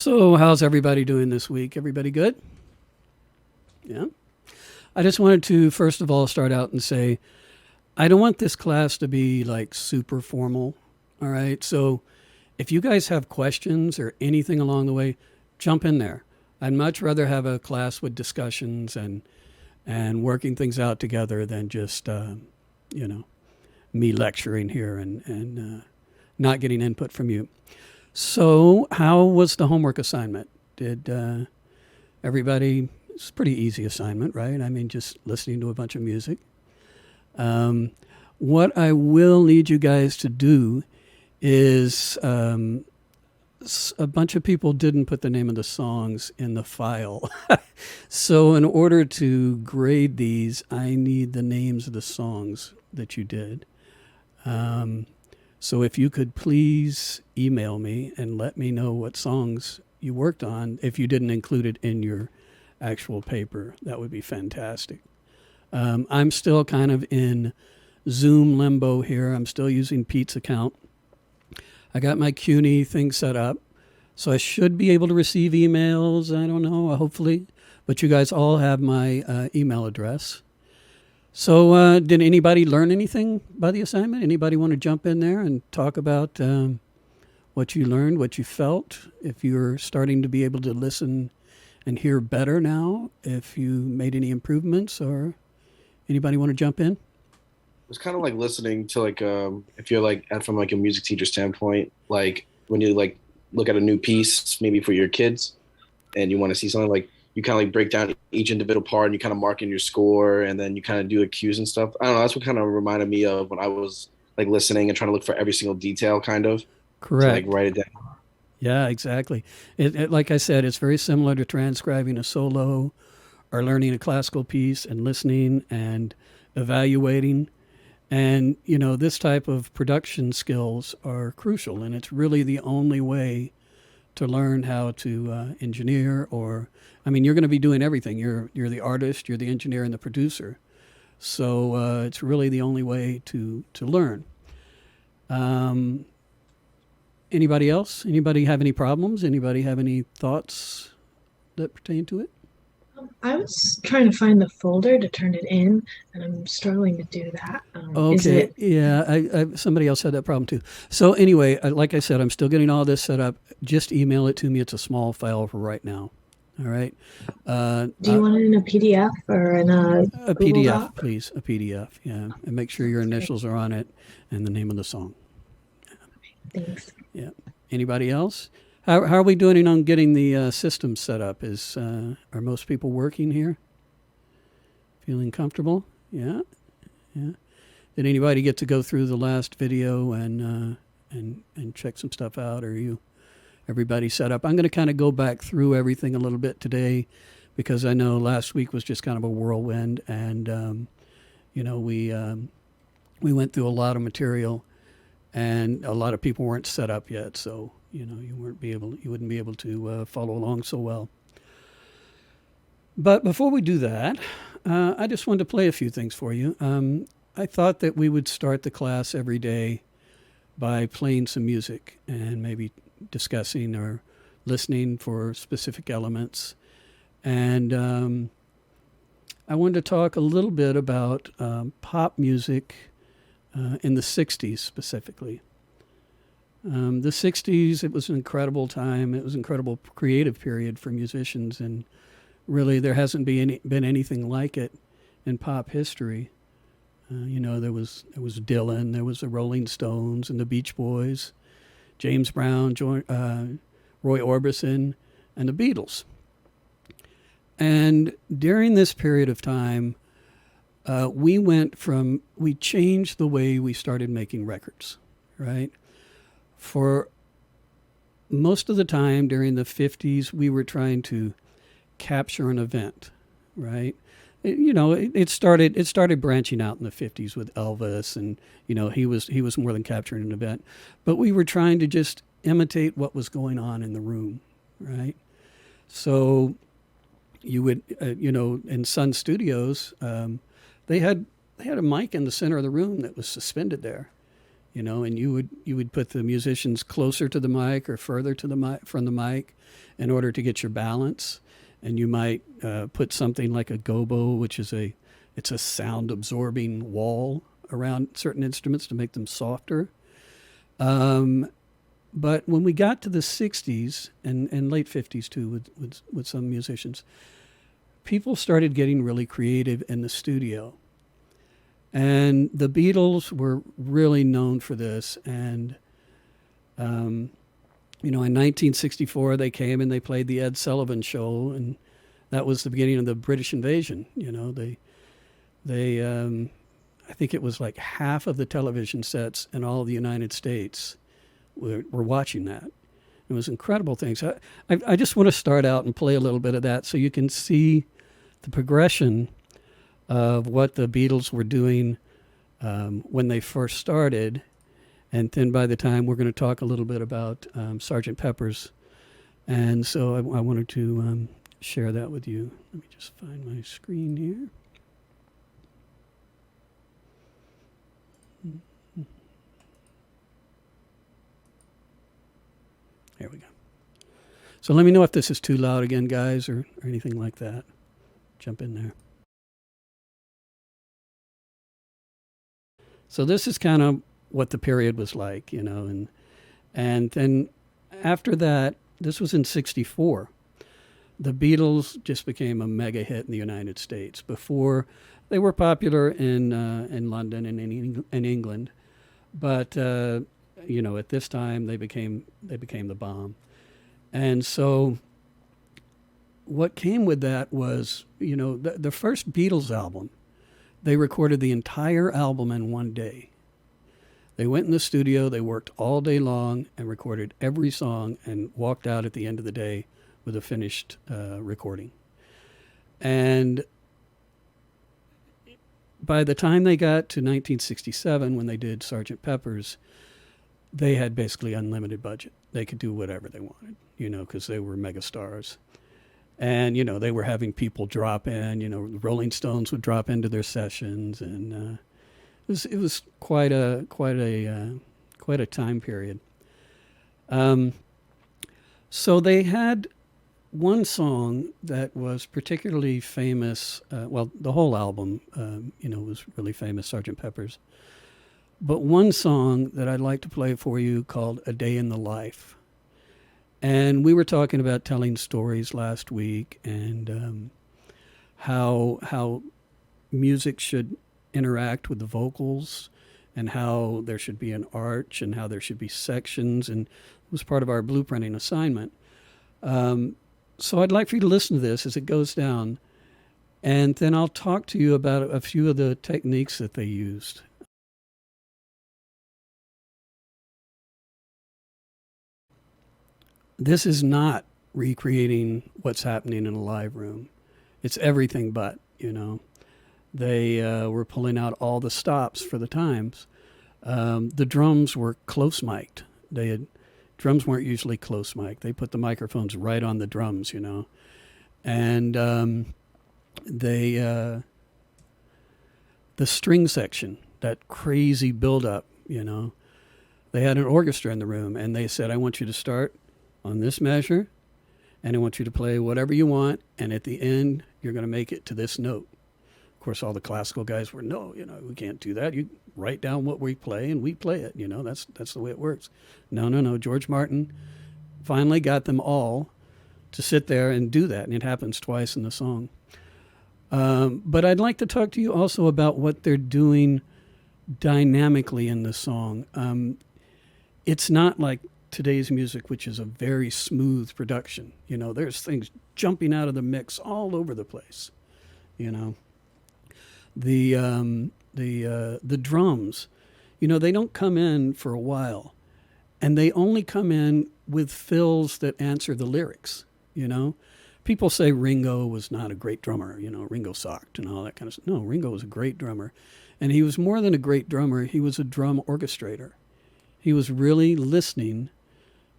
So, how's everybody doing this week? Everybody good? Yeah. I just wanted to, first of all, start out and say I don't want this class to be like super formal. All right. So, if you guys have questions or anything along the way, jump in there. I'd much rather have a class with discussions and working things out together than just, you know, me lecturing here and not getting input from you. So, how was the homework assignment? Did everybody? It's a pretty easy assignment, right? I mean, just listening to a bunch of music. Um, what I will need you guys to do is a bunch of people didn't put the name of the songs in the file. So, in order to grade these, I need the names of the songs that you did. Um, so if you could please email me and let me know what songs you worked on, if you didn't include it in your actual paper, that would be fantastic. I'm still kind of in Zoom limbo here. I'm still using Pete's account. I got my CUNY thing set up, so I should be able to receive emails. I don't know, hopefully. But you guys all have my email address. So, did anybody learn anything by the assignment? Anybody want to jump in there and talk about what you learned, what you felt, if you're starting to be able to listen and hear better now, if you made any improvements, or anybody want to jump in? It's kind of like listening to if you're from like a music teacher standpoint, like when you like look at a new piece maybe for your kids and you want to see something like you kind of like break down each individual part and you kind of mark in your score and then you kind of do the cues and stuff. I don't know, that's what kind of reminded me of when I was like listening and trying to look for every single detail kind of to like Correct. write it down. Yeah, exactly. Like I said, it's very similar to transcribing a solo or learning a classical piece and listening and evaluating. And, you know, this type of production skills are crucial. And it's really the only way to learn how to engineer or, I mean, you're going to be doing everything. You're the artist, you're the engineer, and the producer. So it's really the only way to learn. Um, Anybody else? Anybody have any problems? Anybody have any thoughts that pertain to it? I was trying to find the folder to turn it in, and I'm struggling to do that. Is Okay, it? yeah, somebody else had that problem too. So anyway, like I said, I'm still getting all this set up. Just email it to me. It's a small file for right now. All right, uh, Do you uh, want it in a PDF or in a a Google PDF, Doc? please, a PDF. Yeah, and make sure your Okay, initials are on it and the name of the song. thanks. Yeah. Anybody else? How are we doing on getting the system set up? Are most people working here? Feeling comfortable? Yeah, yeah. Did anybody get to go through the last video and check some stuff out? Or you everybody set up? I'm going to kind of go back through everything a little bit today because I know last week was just kind of a whirlwind, and you know we went through a lot of material, and a lot of people weren't set up yet, so you know you wouldn't be able to follow along so well. But before we do that, I just wanted to play a few things for you. I thought that we would start the class every day by playing some music and maybe discussing or listening for specific elements. And I wanted to talk a little bit about pop music in the 60s specifically. The 60s, it was an incredible time. It was an incredible creative period for musicians, and really there hasn't been anything like it in pop history. You know, there was Dylan, there was the Rolling Stones and the Beach Boys, James Brown, Roy Orbison, and the Beatles. And during this period of time, we changed the way we started making records, right? For most of the time during the 50s, we were trying to capture an event, right? You know, it started branching out in the 50s with Elvis, and you know he was more than capturing an event, but we were trying to just imitate what was going on in the room, right? So you would in Sun Studios, they had a mic in the center of the room that was suspended there, and you would put the musicians closer to the mic or further to the mic from the mic in order to get your balance. And you might put something like a gobo, which is it's a sound absorbing wall around certain instruments to make them softer. But when we got to the 60s and late 50s too, with some musicians, people started getting really creative in the studio. And the Beatles were really known for this. And, in 1964, they came and they played the Ed Sullivan Show. And that was the beginning of the British invasion. I think it was like half of the television sets in all of the United States were watching that. It was incredible things. I just want to start out and play a little bit of that so you can see the progression of what the Beatles were doing when they first started. And then by the time we're going to talk a little bit about Sgt. Pepper's. And so I wanted to share that with you. Let me just find my screen here. There we go. So let me know if this is too loud again, guys, or anything like that. Jump in there. So this is kind of what the period was like, and then after that, this was in '64. The Beatles just became a mega hit in the United States. Before, they were popular in London and in England, but at this time they became the bomb. And so what came with that was, the first Beatles album, they recorded the entire album in one day. They went in the studio, they worked all day long and recorded every song and walked out at the end of the day with a finished recording. And by the time they got to 1967, when they did Sgt. Pepper's, they had basically unlimited budget. They could do whatever they wanted, because they were megastars. And, they were having people drop in, the Rolling Stones would drop into their sessions. And it was quite a time period. So they had one song that was particularly famous. The whole album, was really famous, Sgt. Pepper's. But one song that I'd like to play for you called A Day in the Life. And we were talking about telling stories last week and how music should interact with the vocals and how there should be an arch and how there should be sections. And it was part of our blueprinting assignment. So I'd like for you to listen to this as it goes down. And then I'll talk to you about a few of the techniques that they used. This is not recreating what's happening in a live room. It's everything but, They were pulling out all the stops for the times. The drums were close mic'd. Drums weren't usually close mic'd. They put the microphones right on the drums, And the string section, that crazy buildup, they had an orchestra in the room, and they said, I want you to start on this measure, and I want you to play whatever you want, and at the end, you're going to make it to this note. Of course, all the classical guys were, no, we can't do that. You write down what we play, and we play it. That's the way it works. No. George Martin finally got them all to sit there and do that, and it happens twice in the song. But I'd like to talk to you also about what they're doing dynamically in the song. It's not like today's music, which is a very smooth production. There's things jumping out of the mix all over the place. The drums, they don't come in for a while, and they only come in with fills that answer the lyrics. People say Ringo was not a great drummer. Ringo sucked and all that kind of stuff. No, Ringo was a great drummer, and he was more than a great drummer. He was a drum orchestrator. He was really listening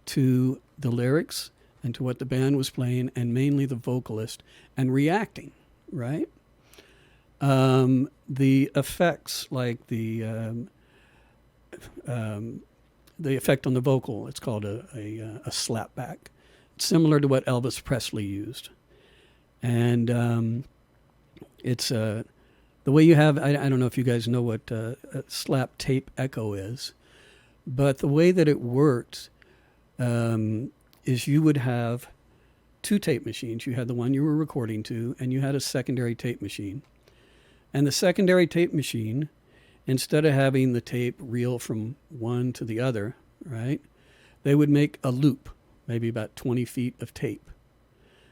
to the lyrics and to what the band was playing, and mainly the vocalist, and reacting, right? The effects, like the the effect on the vocal. It's called a slapback. It's similar to what Elvis Presley used. And it's the way you have, I don't know if you guys know what a slap tape echo is, but the way that it works is you would have two tape machines. You had the one you were recording to, and you had a secondary tape machine. And the secondary tape machine, instead of having the tape reel from one to the other, right, they would make a loop, maybe about 20 feet of tape.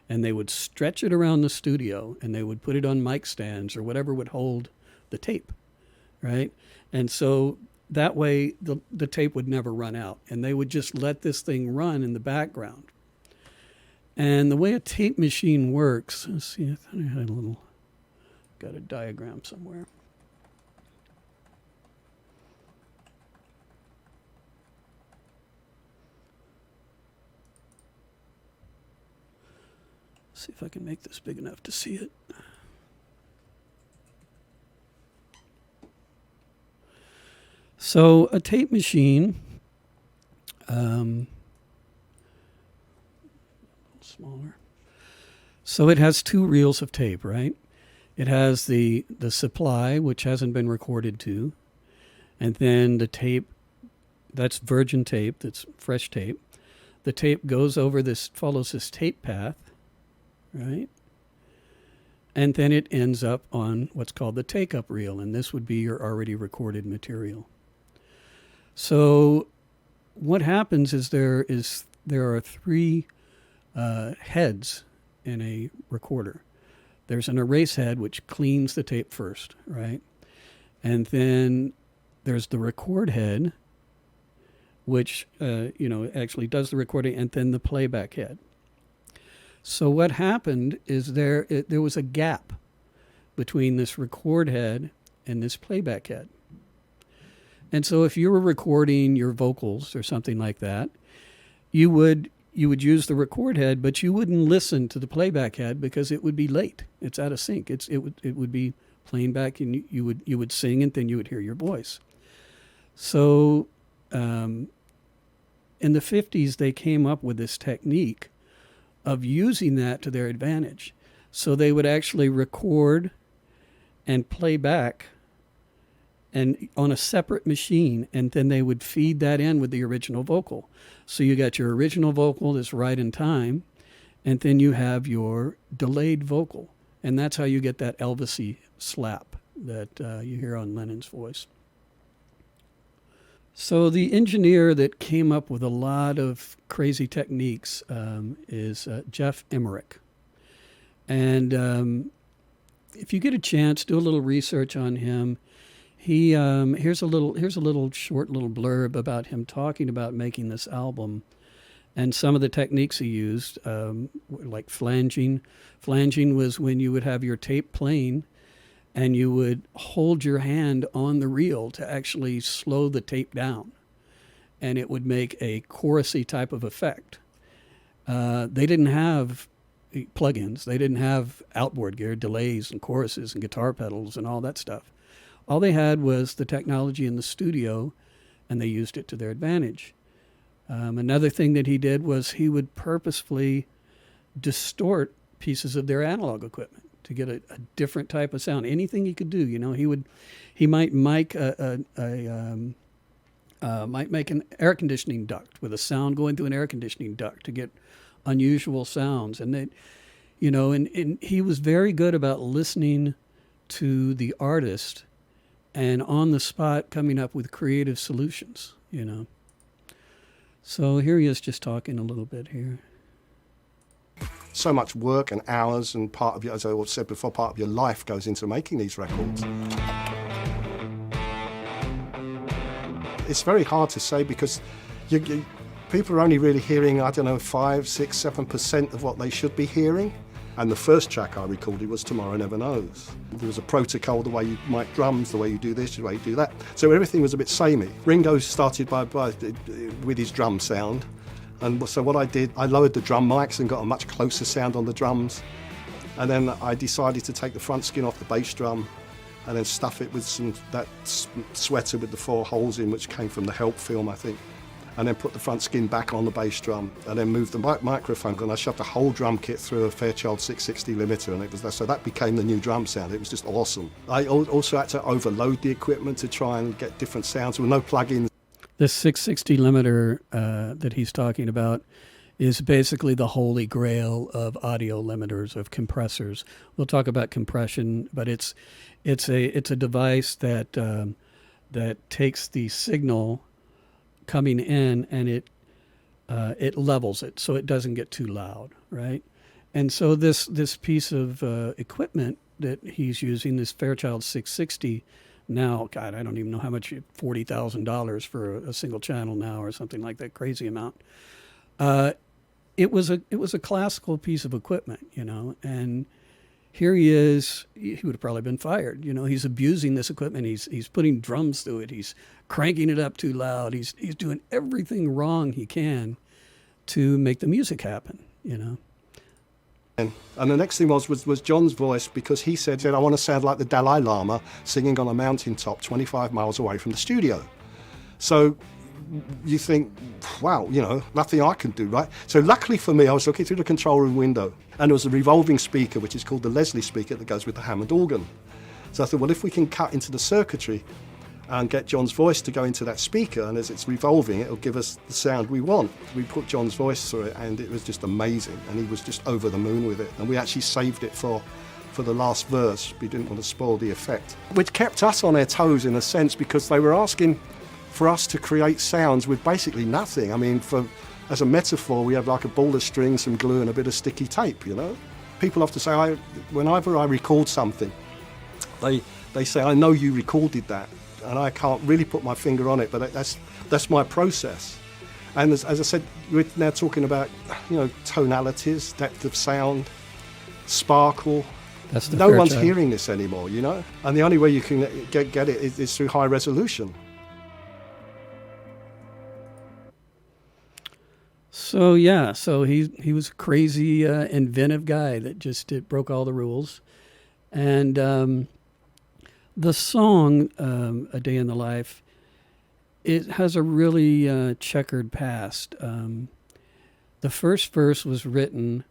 And they would stretch it around the studio, and they would put it on mic stands or whatever would hold the tape, right? And so that way the tape would never run out, and they would just let this thing run in the background. And the way a tape machine works, let's see, I thought I had got a diagram somewhere. See if I can make this big enough to see it. So a tape machine, smaller. So it has two reels of tape, right? It has the supply, which hasn't been recorded to, and then the tape, that's virgin tape, that's fresh tape. The tape goes over this, follows this tape path, right? And then it ends up on what's called the take-up reel, and this would be your already recorded material. So what happens is there are three heads in a recorder. There's an erase head, which cleans the tape first, right? And then there's the record head, which actually does the recording, and then the playback head. So what happened is there was a gap between this record head and this playback head. And so if you were recording your vocals or something like that, you would use the record head, but you wouldn't listen to the playback head because it would be late. It's out of sync. It would be playing back, and you would sing, and then you would hear your voice. So in the 50s, they came up with this technique of using that to their advantage. So they would actually record and play back and on a separate machine, and then they would feed that in with the original vocal. So you got your original vocal that's right in time, and then you have your delayed vocal. And that's how you get that Elvis-y slap that you hear on Lennon's voice. So the engineer that came up with a lot of crazy techniques is Geoff Emerick. And if you get a chance, do a little research on him. He here's a little short blurb about him talking about making this album, and some of the techniques he used, like flanging. Flanging was when you would have your tape playing, and you would hold your hand on the reel to actually slow the tape down, and it would make a chorusy type of effect. They didn't have plugins. They didn't have outboard gear, delays and choruses and guitar pedals and all that stuff. All they had was the technology in the studio, and they used it to their advantage. Another thing that he did was he would purposefully distort pieces of their analog equipment to get a different type of sound. Anything he could do, he might mic might make an air conditioning duct with a sound going through an air conditioning duct to get unusual sounds. And and he was very good about listening to the artist and on the spot coming up with creative solutions, So here he is just talking a little bit here. So much work and hours, and part of your, as I said before, part of your life goes into making these records. It's very hard to say because people are only really hearing, 5, 6, 7% of what they should be hearing. And the first track I recorded was Tomorrow Never Knows. There was a protocol, the way you mic drums, the way you do this, the way you do that. So everything was a bit samey. Ringo started with his drum sound. And so what I did, I lowered the drum mics and got a much closer sound on the drums. And then I decided to take the front skin off the bass drum and then stuff it with that sweater with the 4 holes in, which came from the Help film, I think. And then put the front skin back on the bass drum, and then moved the microphone, and I shoved a whole drum kit through a Fairchild 660 limiter, and it was so that became the new drum sound. It was just awesome. I also had to overload the equipment to try and get different sounds with no plugins. This 660 limiter that he's talking about is basically the holy grail of audio limiters, of compressors. We'll talk about compression, but it's a device that that takes the signal coming in and it levels it so it doesn't get too loud, right? And so this piece of equipment that he's using, this Fairchild 660, now, God, I don't even know how much, $40,000 for a single channel now or something like that, crazy amount. It was a classical piece of equipment, you know, and here he is. He would have probably been fired. You know, he's abusing this equipment. He's putting drums through it. He's cranking it up too loud. He's doing everything wrong he can to make the music happen, you know. And the next thing was John's voice, because he said, I want to sound like the Dalai Lama singing on a mountaintop 25 miles away from the studio. So you think, wow, you know, nothing I can do, right? So luckily for me, I was looking through the control room window, and there was a revolving speaker, which is called the Leslie speaker, that goes with the Hammond organ. So I thought, well, if we can cut into the circuitry and get John's voice to go into that speaker, and as it's revolving, it'll give us the sound we want. We put John's voice through it, and it was just amazing, and he was just over the moon with it. And we actually saved it for the last verse. We didn't want to spoil the effect, which kept us on our toes in a sense, because they were asking for us to create sounds with basically nothing. I mean, as a metaphor, we had like a ball of string, some glue, and a bit of sticky tape, you know? People often say, whenever I record something, they say, I know you recorded that, and I can't really put my finger on it, but that's my process. And as I said, we're now talking about, you know, tonalities, depth of sound, sparkle. That's the no one's Fairchild. hearing this anymore, you know? And the only way you can get it is through high resolution. So yeah, so he was a crazy, inventive guy that just broke all the rules, and the song "A Day in the Life," it has a really checkered past. The first verse was written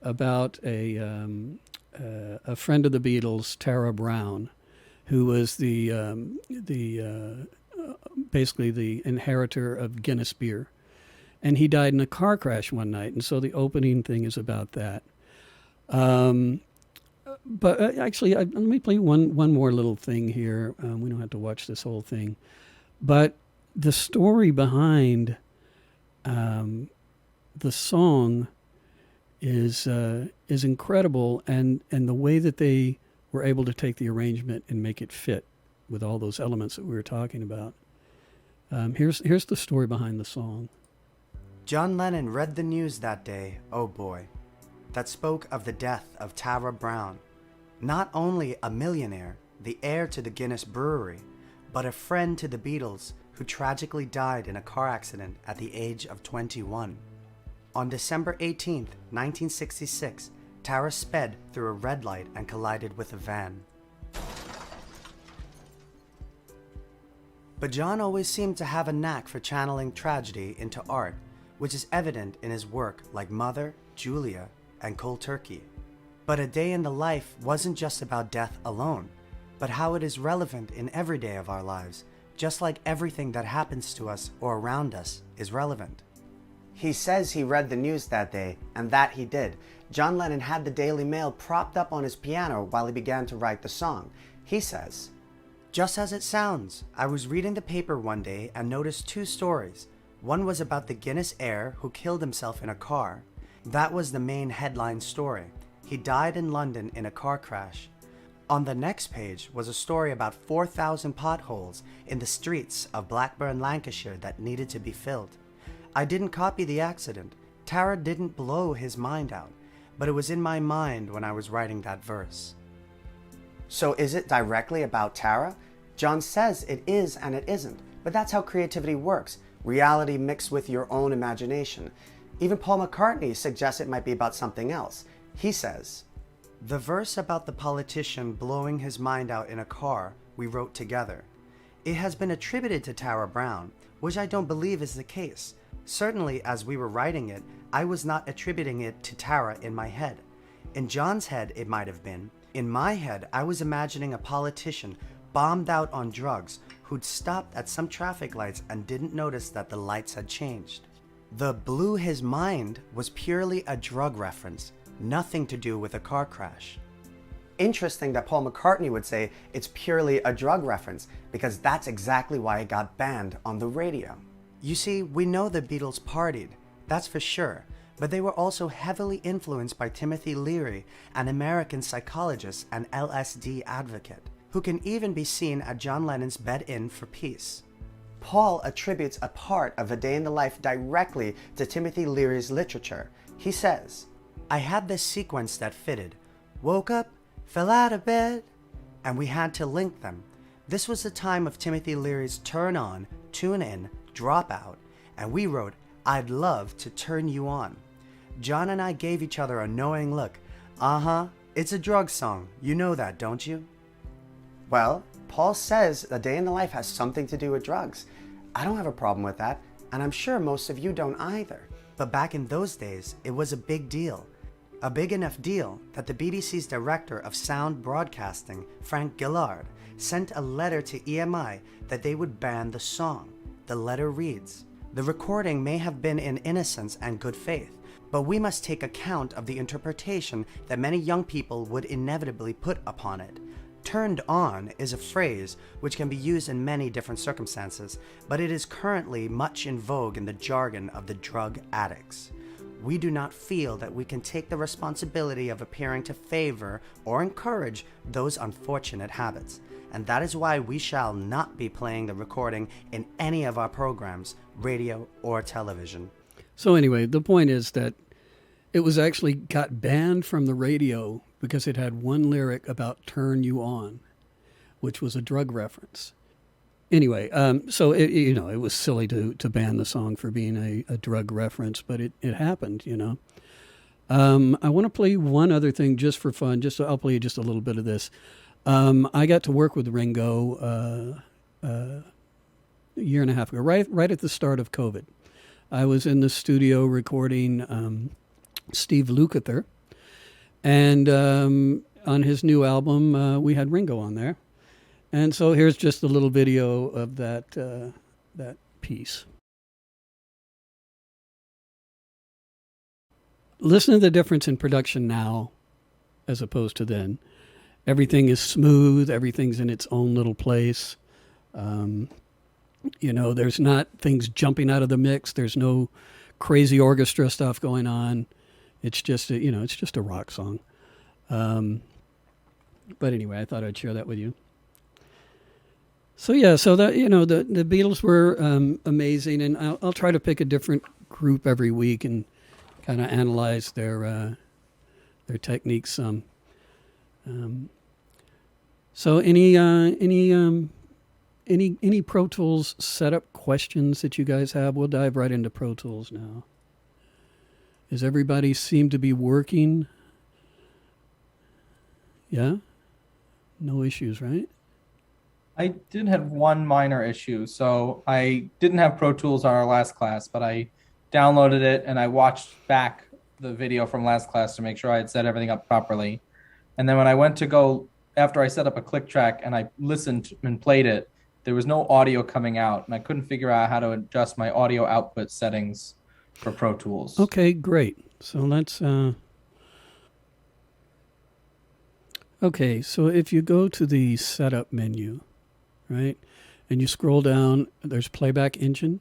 about a friend of the Beatles, Tara Brown, who was basically the inheritor of Guinness beer. And he died in a car crash one night, and so the opening thing is about that. But actually, let me play one more little thing here. We don't have to watch this whole thing, but the story behind the song is incredible, and the way that they were able to take the arrangement and make it fit with all those elements that we were talking about. Here's the story behind the song. John Lennon read the news that day, oh boy, that spoke of the death of Tara Brown, not only a millionaire, the heir to the Guinness Brewery, but a friend to the Beatles who tragically died in a car accident at the age of 21. On December 18th, 1966, Tara sped through a red light and collided with a van. But John always seemed to have a knack for channeling tragedy into art, which is evident in his work like Mother, Julia, and Cold Turkey. But A Day in the Life wasn't just about death alone, but how it is relevant in every day of our lives, just like everything that happens to us or around us is relevant. He says he read the news that day, and that he did. John Lennon had the Daily Mail propped up on his piano while he began to write the song. He says, "Just as it sounds, I was reading the paper one day and noticed 2 stories. One was about the Guinness heir who killed himself in a car. That was the main headline story. He died in London in a car crash. On the next page was a story about 4,000 potholes in the streets of Blackburn, Lancashire that needed to be filled. I didn't copy the accident. Tara didn't blow his mind out, but it was in my mind when I was writing that verse." So is it directly about Tara? John says it is and it isn't, but that's how creativity works. Reality mixed with your own imagination. Even Paul McCartney suggests it might be about something else. He says, The verse about the politician blowing his mind out in a car we wrote together. It has been attributed to Tara Brown, which I don't believe is the case. Certainly, as we were writing it, I was not attributing it to Tara in my head. In John's head, it might have been. In my head, I was imagining a politician bombed out on drugs who'd stopped at some traffic lights and didn't notice that the lights had changed. The blew his mind was purely a drug reference, nothing to do with a car crash. Interesting that Paul McCartney would say it's purely a drug reference, because that's exactly why it got banned on the radio. You see, we know the Beatles partied, that's for sure, but they were also heavily influenced by Timothy Leary, an American psychologist and LSD advocate, who can even be seen at John Lennon's Bed-In for Peace. Paul attributes a part of A Day in the Life directly to Timothy Leary's literature. He says, "I had this sequence that fitted. Woke up, fell out of bed," and we had to link them. This was the time of Timothy Leary's Turn On, Tune In, Drop Out, and we wrote, "I'd love to turn you on." John and I gave each other a knowing look. It's a drug song. You know that, don't you? Well, Paul says A Day in the Life has something to do with drugs. I don't have a problem with that, and I'm sure most of you don't either. But back in those days, it was a big deal. A big enough deal that the BBC's director of sound broadcasting, Frank Gillard, sent a letter to EMI that they would ban the song. The letter reads, "The recording may have been in innocence and good faith, but we must take account of the interpretation that many young people would inevitably put upon it. Turned on is a phrase which can be used in many different circumstances, but it is currently much in vogue in the jargon of the drug addicts. We do not feel that we can take the responsibility of appearing to favor or encourage those unfortunate habits, and that is why we shall not be playing the recording in any of our programs, radio or television." So anyway, the point is that it was actually got banned from the radio because it had one lyric about "turn you on," which was a drug reference. Anyway, so it was silly to ban the song for being a drug reference, but it happened, I want to play one other thing just for fun. I'll play you just a little bit of this. I got to work with Ringo a year and a half ago, right at the start of COVID. I was in the studio recording Steve Lukather, and on his new album, we had Ringo on there. And so here's just a little video of that piece. Listen to the difference in production now as opposed to then. Everything is smooth. Everything's in its own little place. There's not things jumping out of the mix. There's no crazy orchestra stuff going on. It's just a rock song. But anyway, I thought I'd share that with you. So that the Beatles were amazing, and I'll try to pick a different group every week and kind of analyze their techniques some. So any Pro Tools setup questions that you guys have? We'll dive right into Pro Tools now. Does everybody seem to be working? Yeah? No issues, right? I did have one minor issue. So I didn't have Pro Tools on our last class, but I downloaded it and I watched back the video from last class to make sure I had set everything up properly. And then when I went to go, after I set up a click track and I listened and played it, there was no audio coming out, and I couldn't figure out how to adjust my audio output settings for Pro Tools. Okay, great. So let's... Okay, so if you go to the setup menu, right, and you scroll down, there's Playback Engine,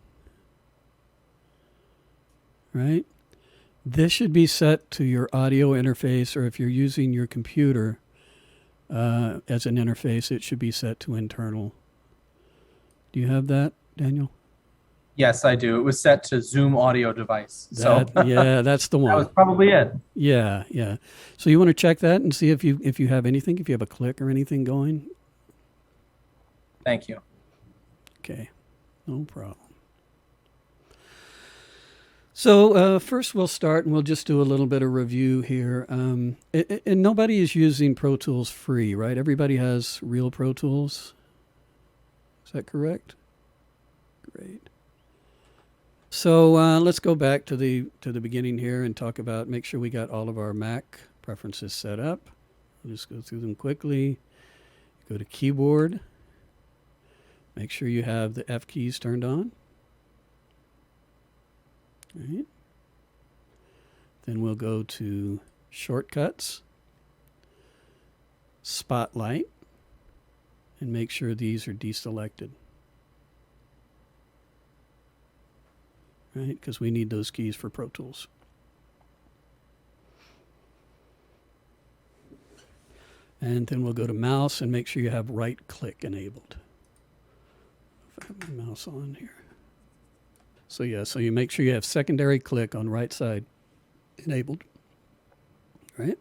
right? This should be set to your audio interface, or if you're using your computer as an interface, it should be set to internal. Do you have that, Daniel? Yes, I do. It was set to Zoom audio device. Yeah, that's the one. That was probably it. Yeah. So you want to check that and see if you have anything, if you have a click or anything going? Thank you. Okay, no problem. So first we'll start and we'll just do a little bit of review here. And nobody is using Pro Tools free, right? Everybody has real Pro Tools. Is that correct? Great. So let's go back to the beginning here and talk about, make sure we got all of our Mac preferences set up. I'll just go through them quickly. Go to keyboard. Make sure you have the F keys turned on. All right. Then we'll go to shortcuts, spotlight, and make sure these are deselected. Right, because we need those keys for Pro Tools. And then we'll go to mouse and make sure you have right click enabled. If I have my mouse on here. So yeah, so you make sure you have secondary click on right side enabled, right?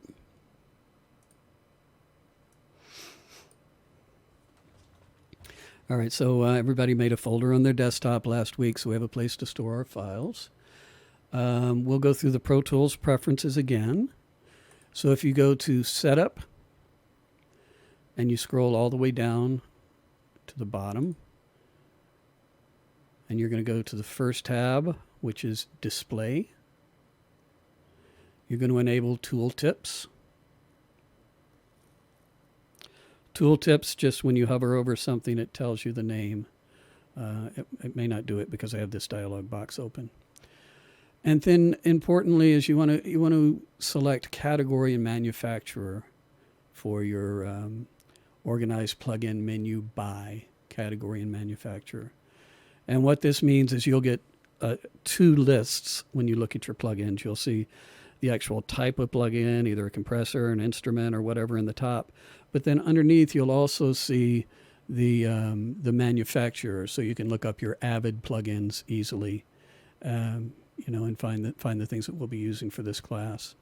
All right, so everybody made a folder on their desktop last week, so we have a place to store our files. We'll go through the Pro Tools preferences again. So if you go to Setup and you scroll all the way down to the bottom, and you're going to go to the first tab, which is Display. You're going to enable Tooltips. Tooltips, just when you hover over something, it tells you the name. It may not do it because I have this dialog box open. And then, importantly, is you want to select category and manufacturer for your organized plugin menu by category and manufacturer. And what this means is you'll get two lists when you look at your plugins. You'll see the actual type of plugin, either a compressor, an instrument, or whatever in the top. But then underneath, you'll also see the manufacturer, so you can look up your Avid plugins easily, and find the things that we'll be using for this class.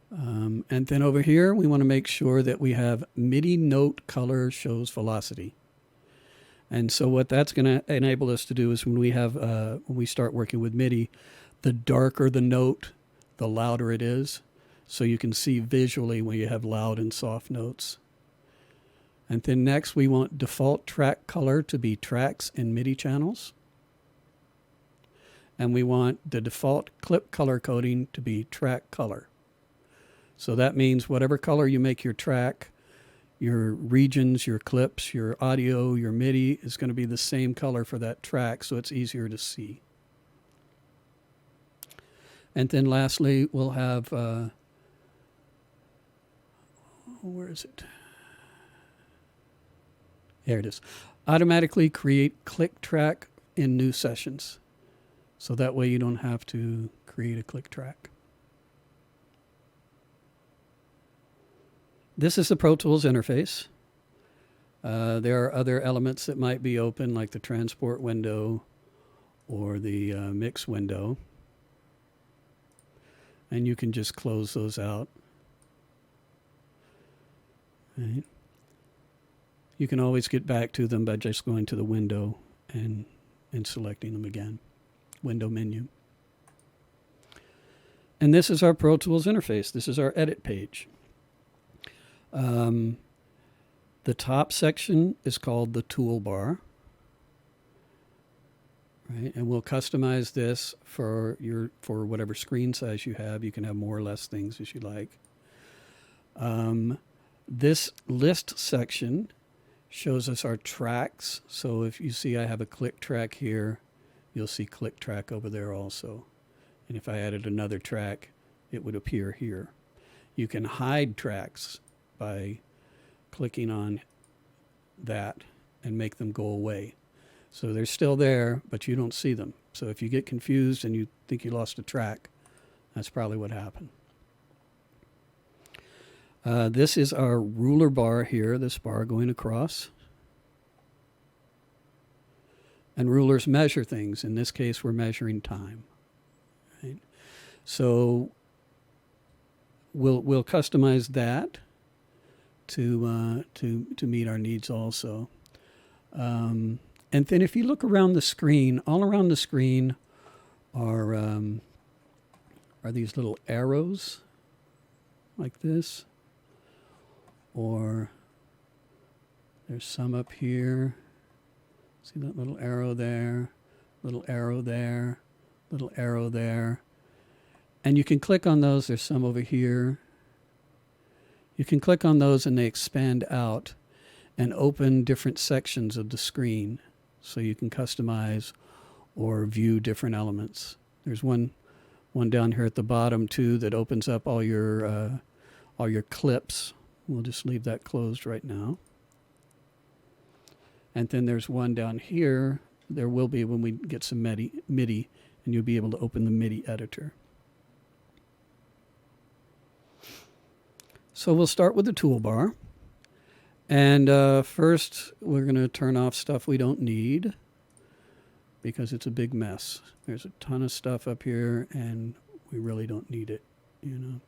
And then over here, we want to make sure that we have MIDI note color shows velocity. And so what that's going to enable us to do is when we start working with MIDI, the darker the note, the louder it is. So you can see visually when you have loud and soft notes. And then next we want default track color to be tracks in MIDI channels. And we want the default clip color coding to be track color. So that means whatever color you make your track, your regions, your clips, your audio, your MIDI is going to be the same color for that track, so it's easier to see. And then lastly, we'll have, where is it? There it is. Automatically create click track in new sessions. So that way you don't have to create a click track. This is the Pro Tools interface. There are other elements that might be open, like the transport window or the mix window. And you can just close those out. Right. You can always get back to them by just going to the window and selecting them again. Window menu. And this is our Pro Tools interface. This is our edit page. The top section is called the toolbar, right? And we'll customize this for whatever screen size you have. You can have more or less things as you like. This list section shows us our tracks. So if you see I have a click track here, you'll see click track over there also. And if I added another track, it would appear here. You can hide tracks by clicking on that and make them go away. So they're still there, but you don't see them. So if you get confused and you think you lost a track, that's probably what happened. This is our ruler bar here, this bar going across. And rulers measure things. In this case, we're measuring time. Right? So we'll customize that to meet our needs also. And then if you look around the screen, all around the screen are these little arrows like this, or there's some up here. See that little arrow there, little arrow there, little arrow there. And you can click on those. There's some over here. You can click on those and they expand out and open different sections of the screen so you can customize or view different elements. There's one down here at the bottom too that opens up all your clips. We'll just leave that closed right now. And then there's one down here. There will be when we get some MIDI, and you'll be able to open the MIDI editor. So we'll start with the toolbar. And first, we're going to turn off stuff we don't need because it's a big mess. There's a ton of stuff up here, and we really don't need it, you know.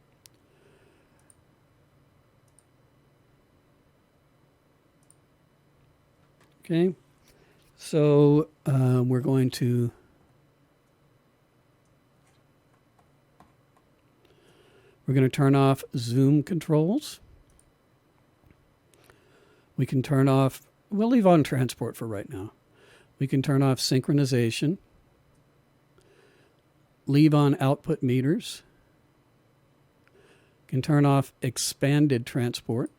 Okay, so we're going to turn off zoom controls. We can turn off, we'll leave on transport for right now. We can turn off synchronization, leave on output meters, can turn off expanded transport.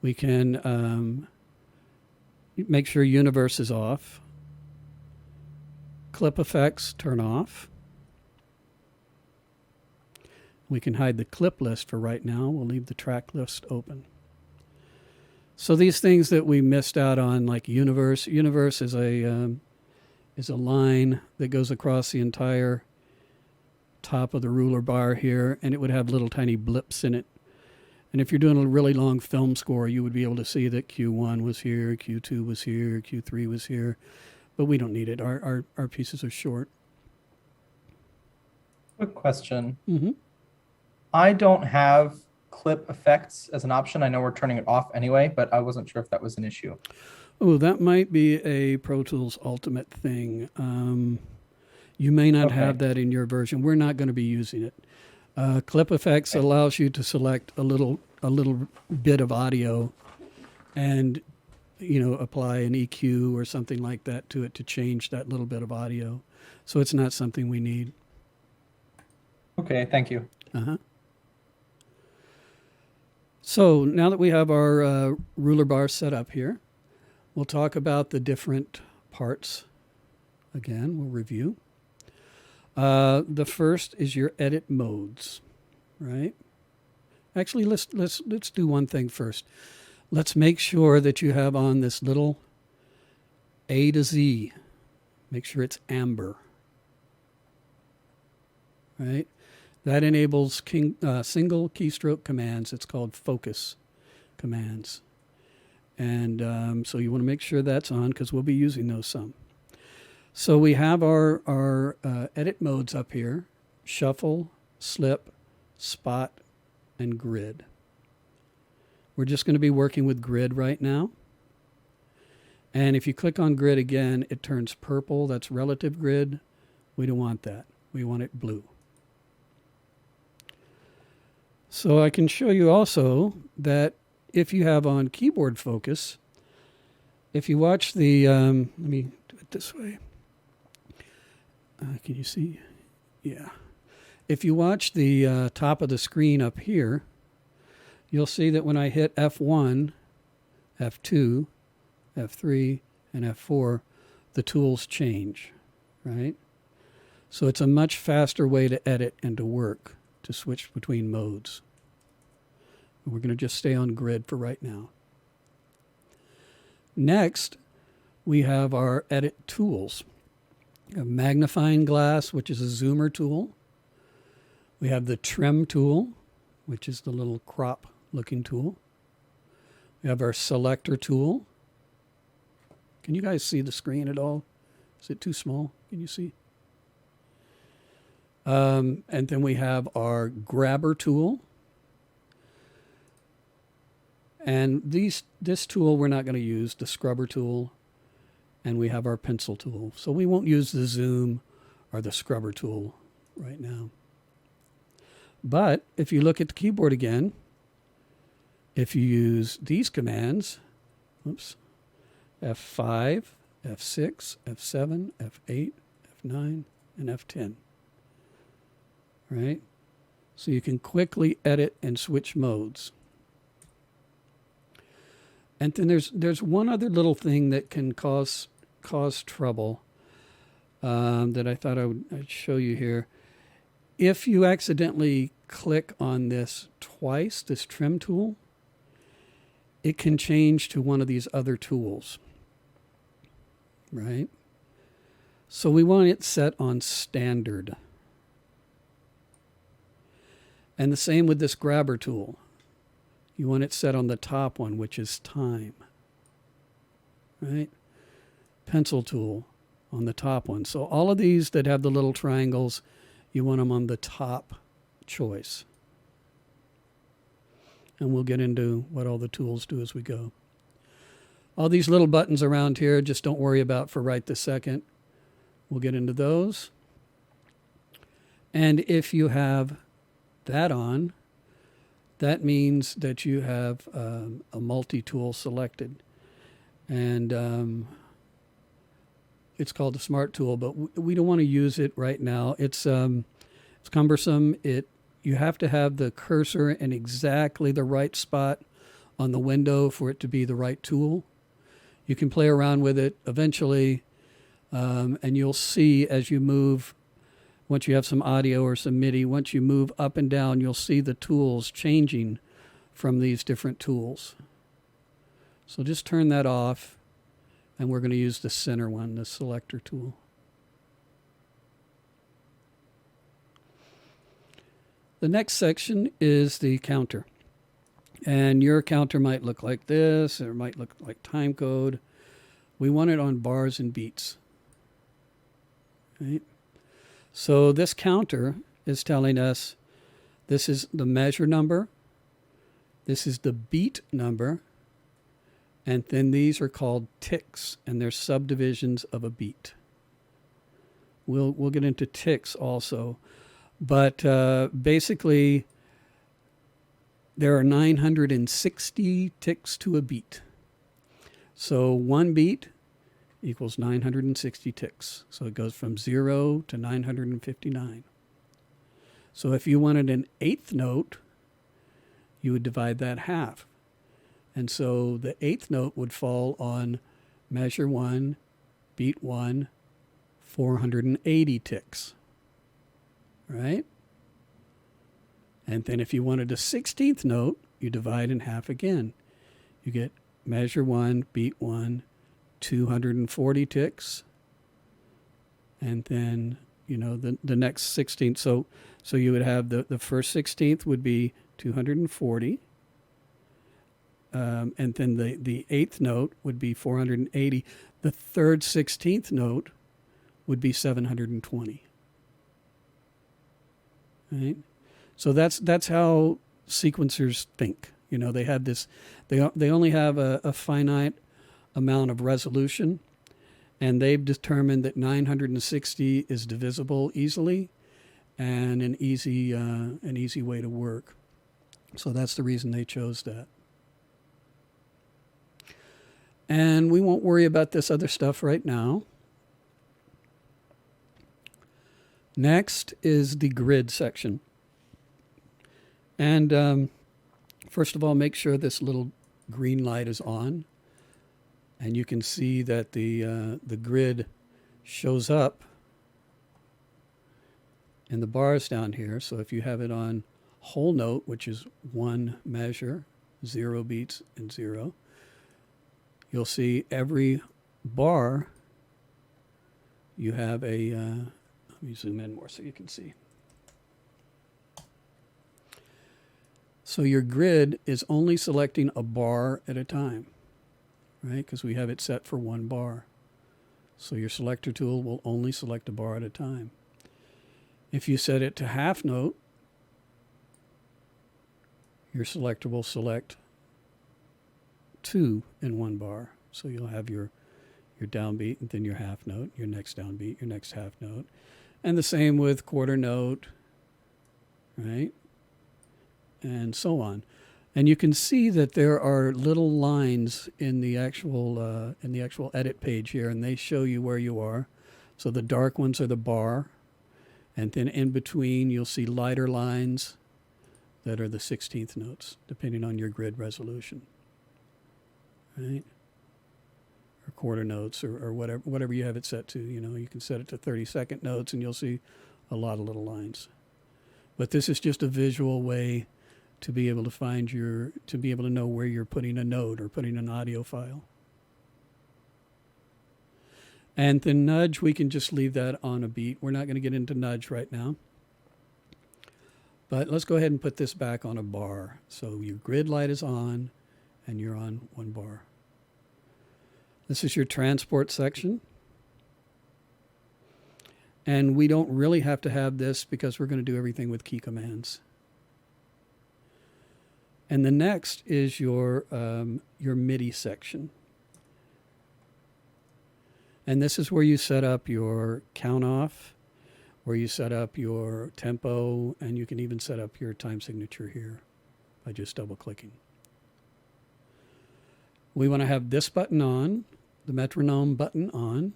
We can make sure universe is off. Clip effects, turn off. We can hide the clip list for right now. We'll leave the track list open. So these things that we missed out on, like universe is a line that goes across the entire top of the ruler bar here, and it would have little tiny blips in it. And if you're doing a really long film score, you would be able to see that Q1 was here, Q2 was here, Q3 was here. But we don't need it. Our pieces are short. Quick question. Mm-hmm. I don't have clip effects as an option. I know we're turning it off anyway, but I wasn't sure if that was an issue. Oh, that might be a Pro Tools Ultimate thing. You may not have that in your version. We're not going to be using it. Clip effects allows you to select a little bit of audio and, you know, apply an EQ or something like that to it to change that little bit of audio. So it's not something we need. Okay, thank you. Uh-huh. So now that we have our ruler bar set up here, we'll talk about the different parts. Again, we'll review. The first is your edit modes, right? Actually, let's do one thing first. Let's make sure that you have on this little A to Z. Make sure it's amber, right? That enables single keystroke commands. It's called focus commands. And so you want to make sure that's on because we'll be using those some. So we have our edit modes up here: shuffle, slip, spot, and grid. We're just going to be working with grid right now. And if you click on grid again, it turns purple. That's relative grid. We don't want that. We want it blue. So I can show you also that if you have on keyboard focus, if you watch the, let me do it this way. Can you see? Yeah. If you watch the top of the screen up here, you'll see that when I hit F1, F2, F3, and F4, the tools change, right? So it's a much faster way to edit and to work, to switch between modes. We're going to just stay on grid for right now. Next, we have our edit tools. We have magnifying glass, which is a zoomer tool. We have the trim tool, which is the little crop looking tool. We have our selector tool. Can you guys see the screen at all? Is it too small? Can you see? And then we have our grabber tool. And this tool we're not going to use, the scrubber tool. and we have our pencil tool. So we won't use the zoom or the scrubber tool right now. But if you look at the keyboard again, if you use these commands, oops, F5, F6, F7, F8, F9, and F10, right? So you can quickly edit and switch modes. And then there's one other little thing that can cause trouble that I thought I'd show you here. If you accidentally click on this twice, this trim tool, it can change to one of these other tools, right? So we want it set on standard. And the same with this grabber tool. You want it set on the top one, which is time, right? Pencil tool on the top one. So all of these that have the little triangles, you want them on the top choice. And we'll get into what all the tools do as we go. All these little buttons around here, just don't worry about for right this second. We'll get into those. And if you have that on, that means that you have a multi-tool selected. And it's called a smart tool, but we don't want to use it right now. It's cumbersome. You have to have the cursor in exactly the right spot on the window for it to be the right tool. You can play around with it eventually, and you'll see as you move, once you have some audio or some MIDI, once you move up and down, you'll see the tools changing from these different tools. So just turn that off, and we're going to use the center one, the selector tool. The next section is the counter. And your counter might look like this, or it might look like time code. We want it on bars and beats. Right? So this counter is telling us this is the measure number, this is the beat number, and then these are called ticks, and they're subdivisions of a beat. We'll get into ticks also, but basically there are 960 ticks to a beat. So one beat equals 960 ticks. So it goes from 0 to 959. So if you wanted an eighth note, you would divide that half. And so the eighth note would fall on measure 1, beat 1, 480 ticks. Right? And then if you wanted a 16th note, you divide in half again. You get measure 1, beat 1, 240 ticks. And then, the next 16th. So you would have the first 16th would be 240. And then the eighth note would be 480. The third 16th note would be 720. Right? So that's how sequencers think. They have this. They only have a finite amount of resolution, and they've determined that 960 is divisible easily, and an easy way to work. So that's the reason they chose that. And we won't worry about this other stuff right now. Next is the grid section. And first of all, make sure this little green light is on. And you can see that the grid shows up in the bars down here. So if you have it on whole note, which is one measure, 0 beats and 0, you'll see every bar you have a, let me zoom in more so you can see. So your grid is only selecting a bar at a time, right? Because we have it set for one bar. So your selector tool will only select a bar at a time. If you set it to half note, your selector will select 2 in one bar. So you'll have your your downbeat, and then your half note, your next downbeat, your next half note. And the same with quarter note, right? And so on. And you can see that there are little lines in the actual edit page here, and they show you where you are. So the dark ones are the bar, and then in between you'll see lighter lines that are the 16th notes, depending on your grid resolution, right? Or quarter notes, or whatever you have it set to. You know, you can set it to 30-second notes, and you'll see a lot of little lines. But this is just a visual way to be able to to be able to know where you're putting a note or putting an audio file. And the nudge, we can just leave that on a beat. We're not going to get into nudge right now. But let's go ahead and put this back on a bar. So your grid light is on, and you're on 1 bar. This is your transport section. And we don't really have to have this because we're going to do everything with key commands. And the next is your MIDI section. And this is where you set up your count off, where you set up your tempo, and you can even set up your time signature here by just double clicking. We want to have this button on, the metronome button on,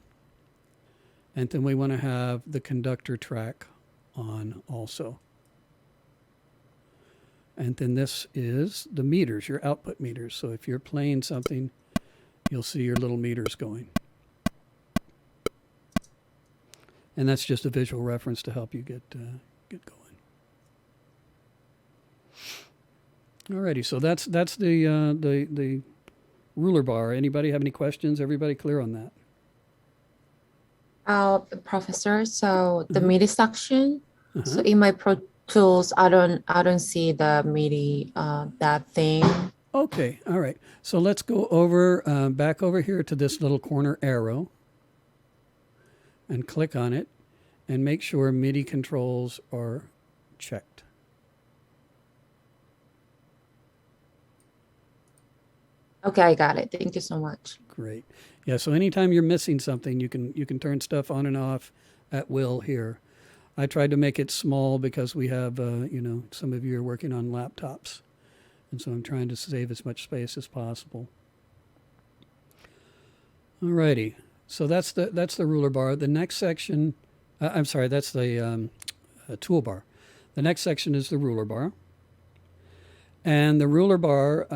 and then we want to have the conductor track on also. And then this is the meters, your output meters. So if you're playing something, you'll see your little meters going. And that's just a visual reference to help you get going. Alrighty, so that's the ruler bar. Anybody have any questions? Everybody clear on that? Professor, so the MIDI section. So in my Pro Tools, I don't see the MIDI that thing. Okay, all right. So let's go over back over here to this little corner arrow and click on it and make sure MIDI controls are checked. Okay, I got it. Thank you so much. Great. Yeah, so anytime you're missing something, you can turn stuff on and off at will here. I tried to make it small because we have, some of you are working on laptops. And so I'm trying to save as much space as possible. Alrighty. So that's the ruler bar. The next section, that's the toolbar. The next section is the ruler bar. And the ruler bar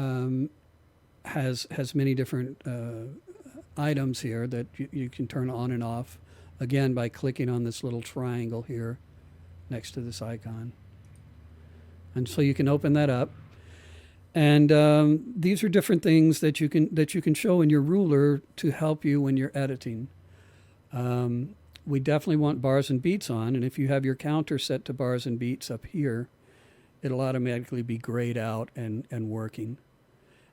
has many different items here that you can turn on and off, again, by clicking on this little triangle here next to this icon. And so you can open that up. And these are different things that you can show in your ruler to help you when you're editing. We definitely want bars and beats on, and if you have your counter set to bars and beats up here, it'll automatically be grayed out and working.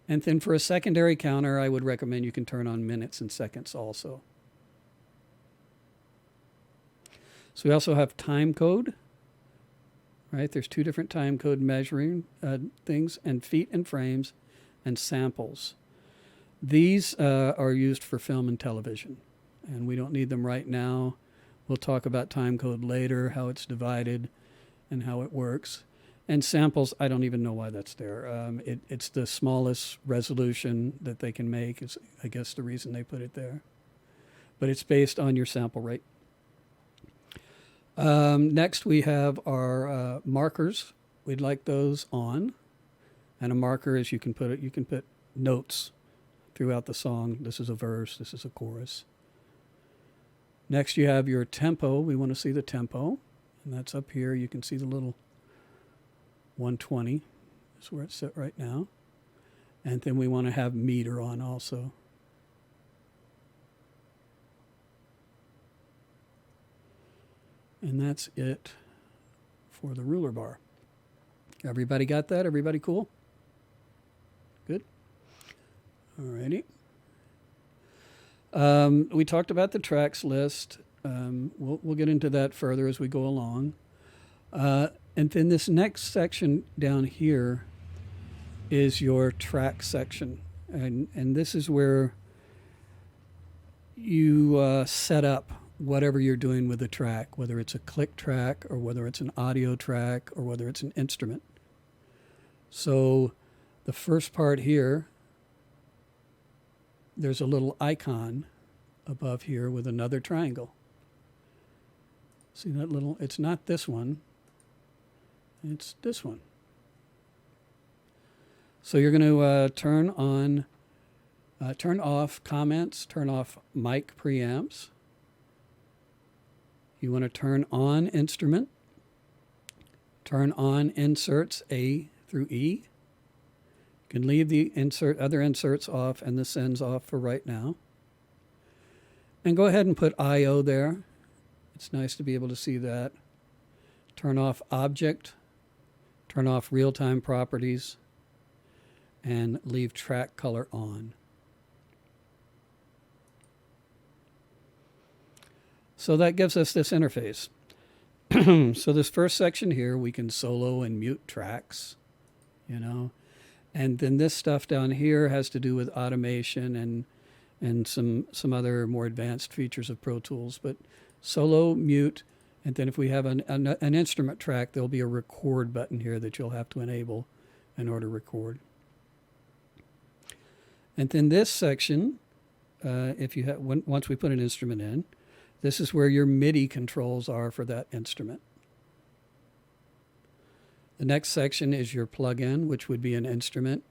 And then for a secondary counter, I would recommend you can turn on minutes and seconds also. So we also have time code, right? There's 2 different time code measuring things, and feet and frames and samples. These are used for film and television, and we don't need them right now. We'll talk about time code later, how it's divided and how it works. And samples, I don't even know why that's there. It's the smallest resolution that they can make is, I guess, the reason they put it there. But it's based on your sample rate. Next, we have our markers. We'd like those on. And a marker is you can put notes throughout the song. This is a verse. This is a chorus. Next, you have your tempo. We want to see the tempo. And that's up here. You can see the little 120 is where it's set right now. And then we want to have meter on also. And that's it for the ruler bar. Everybody got that? Everybody cool? Good? Alrighty. We talked about the tracks list. We'll get into that further as we go along. And then this next section down here is your track section. And this is where you set up whatever you're doing with the track, whether it's a click track or whether it's an audio track or whether it's an instrument. So the first part here, there's a little icon above here with another triangle. See that little, it's not this one, it's this one. So you're going to turn off comments, turn off mic preamps. You want to turn on instrument, turn on inserts A through E. You can leave the other inserts off and the sends off for right now. And go ahead and put IO there. It's nice to be able to see that. Turn off object, turn off real-time properties, and leave track color on. So that gives us this interface. So this first section here, we can solo and mute tracks, you know. And then this stuff down here has to do with automation and some other more advanced features of Pro Tools. But solo, mute, and then if we have an instrument track, there'll be a record button here that you'll have to enable in order to record. And then this section, once we put an instrument in, this is where your MIDI controls are for that instrument. The next section is your plug-in, which would be an instrument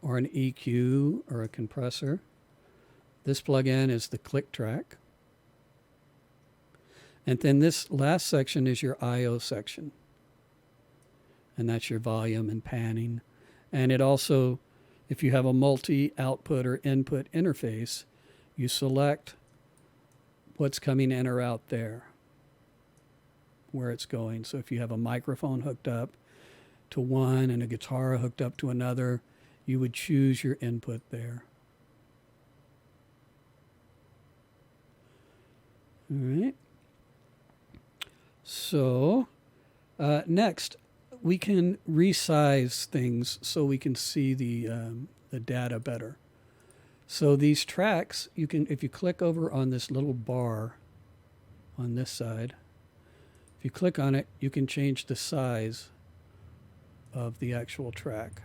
or an EQ or a compressor. This plug-in is the click track. And then this last section is your I/O section. And that's your volume and panning. And it also, if you have a multi-output or input interface, you select what's coming in or out there, where it's going. So if you have a microphone hooked up to one and a guitar hooked up to another, you would choose your input there. All right. So next, we can resize things so we can see the data better. So these tracks, you can, if you click over on this little bar on this side, if you click on it, you can change the size of the actual track.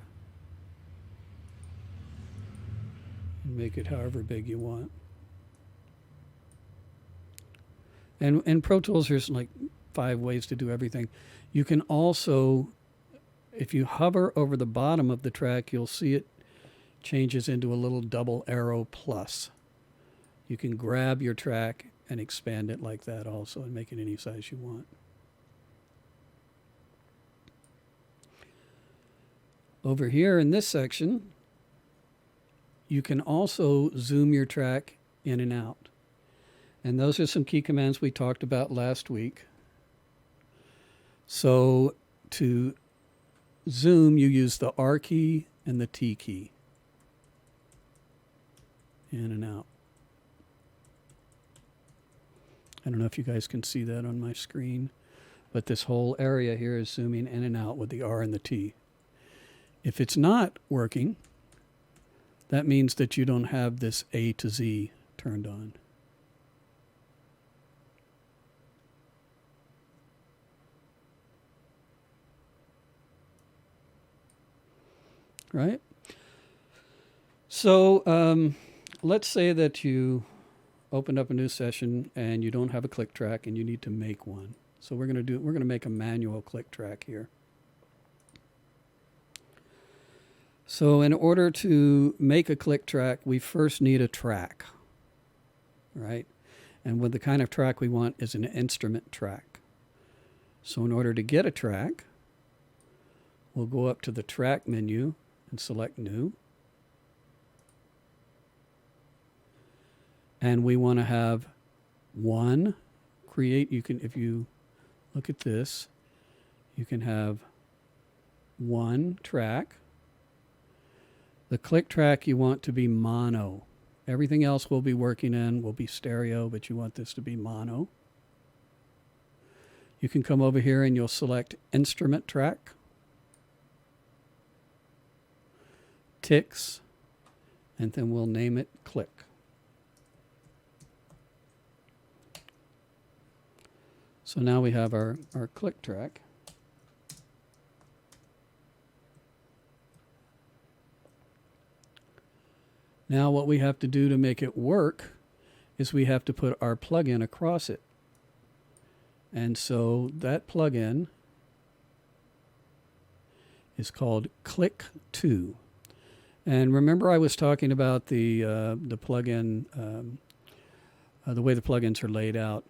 Make it however big you want. And in Pro Tools, there's like 5 ways to do everything. You can also, if you hover over the bottom of the track, you'll see it changes into a little double arrow plus. You can grab your track and expand it like that also and make it any size you want. Over here in this section, you can also zoom your track in and out. And those are some key commands we talked about last week. So to zoom, you use the R key and the T key. In and out. I don't know if you guys can see that on my screen, but this whole area here is zooming in and out with the R and the T. If it's not working, that means that you don't have this A to Z turned on. Right? So let's say that you opened up a new session and you don't have a click track and you need to make one. So we're going to make a manual click track here. So in order to make a click track, we first need a track, right? And what the kind of track we want is an instrument track. So in order to get a track, we'll go up to the track menu and select new. And we want to have one create. You can, if you look at this, you can have one track. The click track you want to be mono. Everything else will be working in, will be stereo, but you want this to be mono. You can come over here and you'll select instrument track, ticks, and then we'll name it click. So now we have our click track. Now what we have to do to make it work is we have to put our plugin across it. And so that plugin is called Click 2. And remember I was talking about the plugin, the way the plugins are laid out.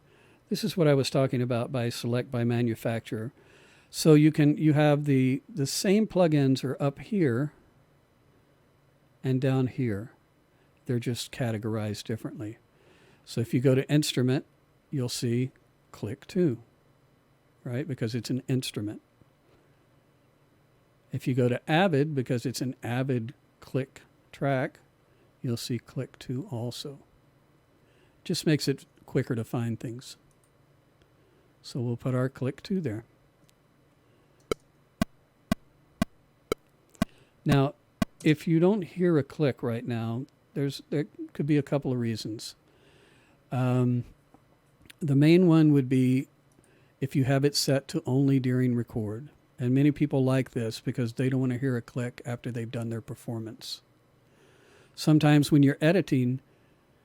This is what I was talking about by select by manufacturer. So you have the same plugins are up here and down here. They're just categorized differently. So if you go to instrument, you'll see Click 2, right? Because it's an instrument. If you go to Avid, because it's an Avid click track, you'll see Click 2 also. Just makes it quicker to find things. So we'll put our Click 2 there. Now, if you don't hear a click right now, there could be a couple of reasons. The main one would be if you have it set to only during record. And many people like this because they don't want to hear a click after they've done their performance. Sometimes when you're editing,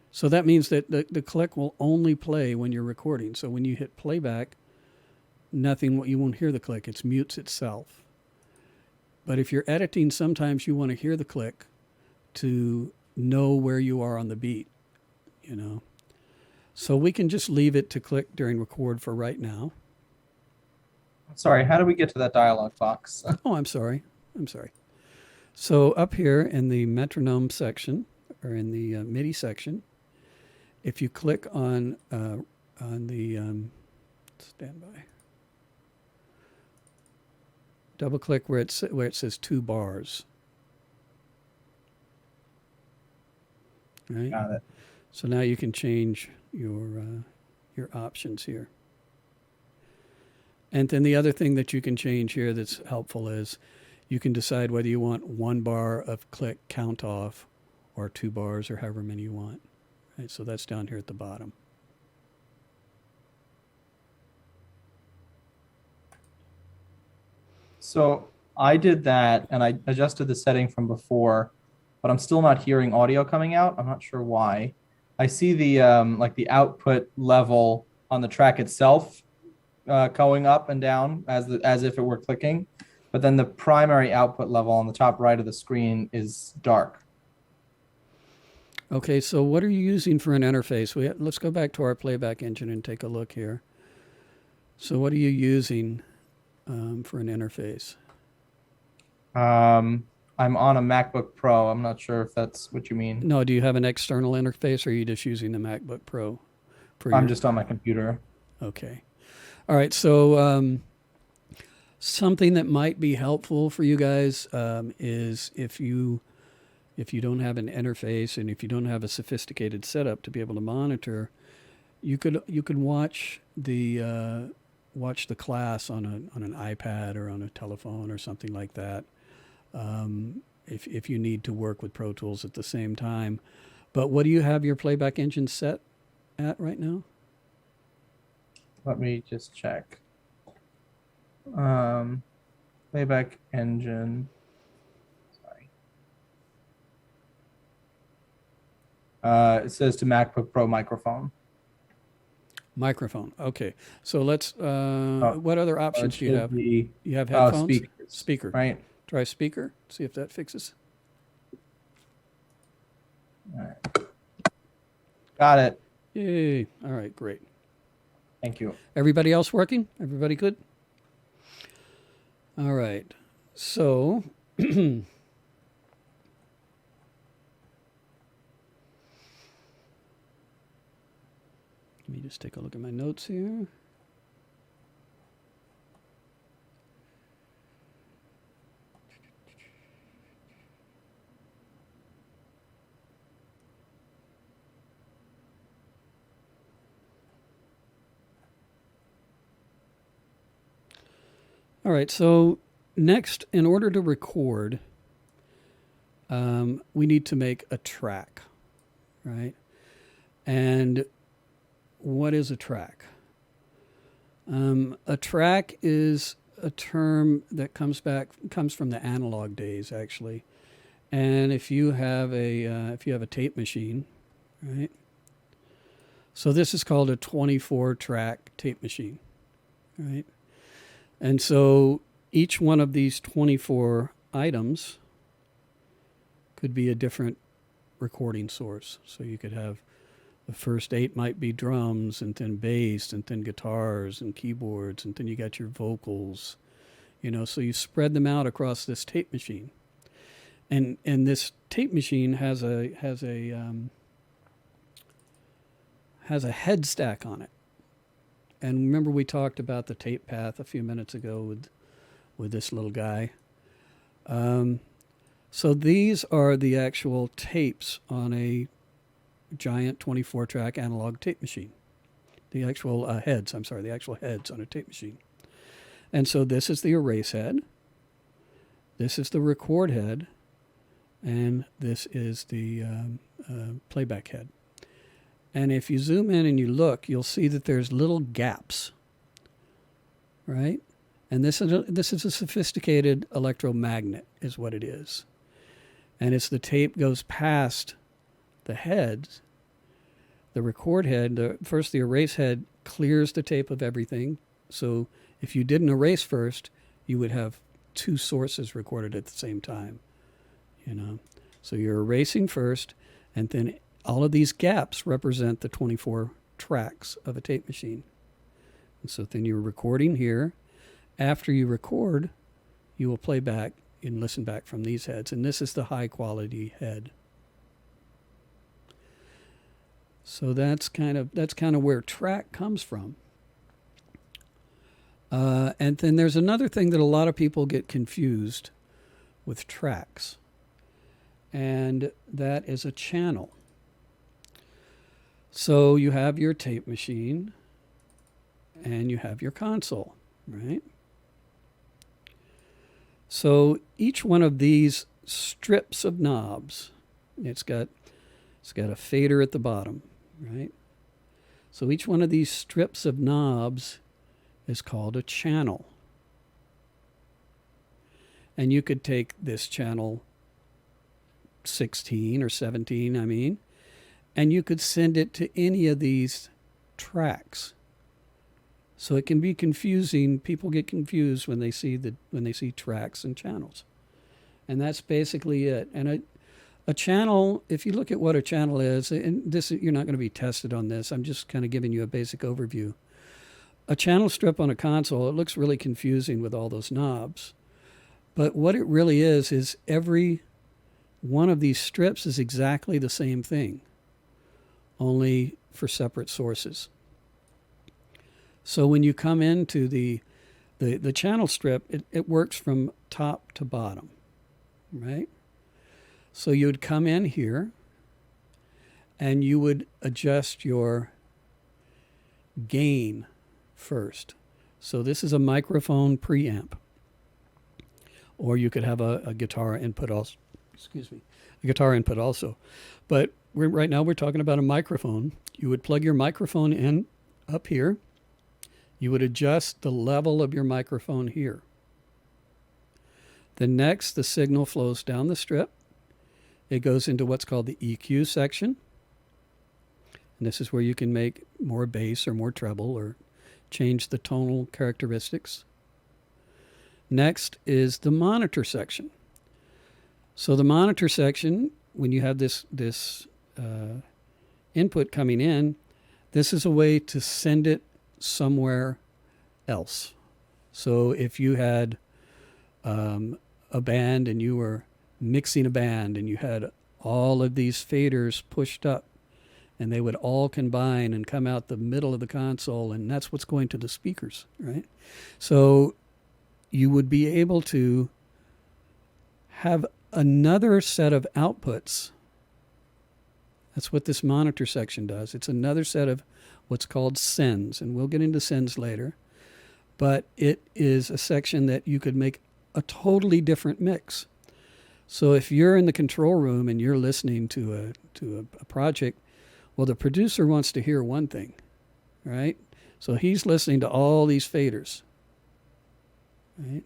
so that means that the click will only play when you're recording. So when you hit playback, you won't hear the click. It mutes itself. But if you're editing, sometimes you want to hear the click to know where you are on the beat, you know. So we can just leave it to click during record for right now. Sorry, how do we get to that dialog box? Oh, I'm sorry. So up here in the metronome section, or in the MIDI section, if you click on the standby, double click where it says 2 bars. Right. Got it. So now you can change your options here. And then the other thing that you can change here that's helpful is you can decide whether you want 1 bar of click count off or 2 bars or however many you want. Right, so that's down here at the bottom. So I did that and I adjusted the setting from before, but I'm still not hearing audio coming out. I'm not sure why. I see the like the output level on the track itself going up and down as if it were clicking, but then the primary output level on the top right of the screen is dark. Okay, so what are you using for an interface? Let's go back to our playback engine and take a look here. So what are you using for an interface? I'm on a MacBook Pro. I'm not sure if that's what you mean. No, do you have an external interface or are you just using the MacBook Pro? I'm just on my computer. Okay. All right, so something that might be helpful for you guys is if you don't have an interface and if you don't have a sophisticated setup to be able to monitor, you could watch the class on an iPad or on a telephone or something like that. If you need to work with Pro Tools at the same time. But what do you have your playback engine set at right now? Let me just check. Playback engine. Sorry. It says to MacBook Pro microphone. Microphone. Okay. So let's. What other options do you have? You have headphones. Speaker. Right. Try speaker. See if that fixes. All right. Got it. Yay! All right. Great. Thank you. Everybody else working? Everybody good? All right. So. Let me just take a look at my notes here. All right, so next, in order to record, we need to make a track, right? And what is a track? A track is a term that comes from the analog days, actually. And if you have a tape machine, right? So this is called a 24-track tape machine, right? And so each one of these 24 items could be a different recording source. So you could have the first 8 might be drums, and then bass, and then guitars and keyboards, and then you got your vocals, so you spread them out across this tape machine. And this tape machine has a head stack on it. And remember we talked about the tape path a few minutes ago with this little guy. So these are the actual tapes on a giant 24-track analog tape machine. The actual heads on a tape machine. And so this is the erase head. This is the record head. And this is the playback head. And if you zoom in and you look, you'll see that there's little gaps, right? And this is a sophisticated electromagnet, is what it is. And as the tape goes past the heads, the record head, first the erase head clears the tape of everything. So if you didn't erase first, you would have 2 sources recorded at the same time. So you're erasing first, and then all of these gaps represent the 24 tracks of a tape machine. And so then you're recording here. After you record, you will play back and listen back from these heads. And this is the high quality head. So that's kind of where track comes from. And then there's another thing that a lot of people get confused with tracks. And that is a channel. So you have your tape machine and you have your console, right? So each one of these strips of knobs, it's got a fader at the bottom, right? So each one of these strips of knobs is called a channel. And you could take this channel 16 or 17, and you could send it to any of these tracks. So it can be confusing. People get confused when they see tracks and channels. And that's basically it. And a channel, if you look at what a channel is, and this you're not going to be tested on this, I'm just kind of giving you a basic overview. A channel strip on a console, it looks really confusing with all those knobs. But what it really is every one of these strips is exactly the same thing, only for separate sources. So when you come into the channel strip, it works from top to bottom, right? So you would come in here and you would adjust your gain first. So this is a microphone preamp. Or you could have a guitar input also. A guitar input also. But right now we're talking about a microphone. You would plug your microphone in up here. You would adjust the level of your microphone here. Then next, the signal flows down the strip. It goes into what's called the EQ section. And this is where you can make more bass or more treble or change the tonal characteristics. Next is the monitor section. So the monitor section, when you have this input coming in, this is a way to send it somewhere else. So if you had a band and you were mixing a band and you had all of these faders pushed up and they would all combine and come out the middle of the console, and that's what's going to the speakers, right? So you would be able to have another set of outputs. That's what this monitor section does. It's another set of what's called sends, and we'll get into sends later. But it is a section that you could make a totally different mix. So if you're in the control room and you're listening to a project, well, the producer wants to hear one thing, right? So he's listening to all these faders, right?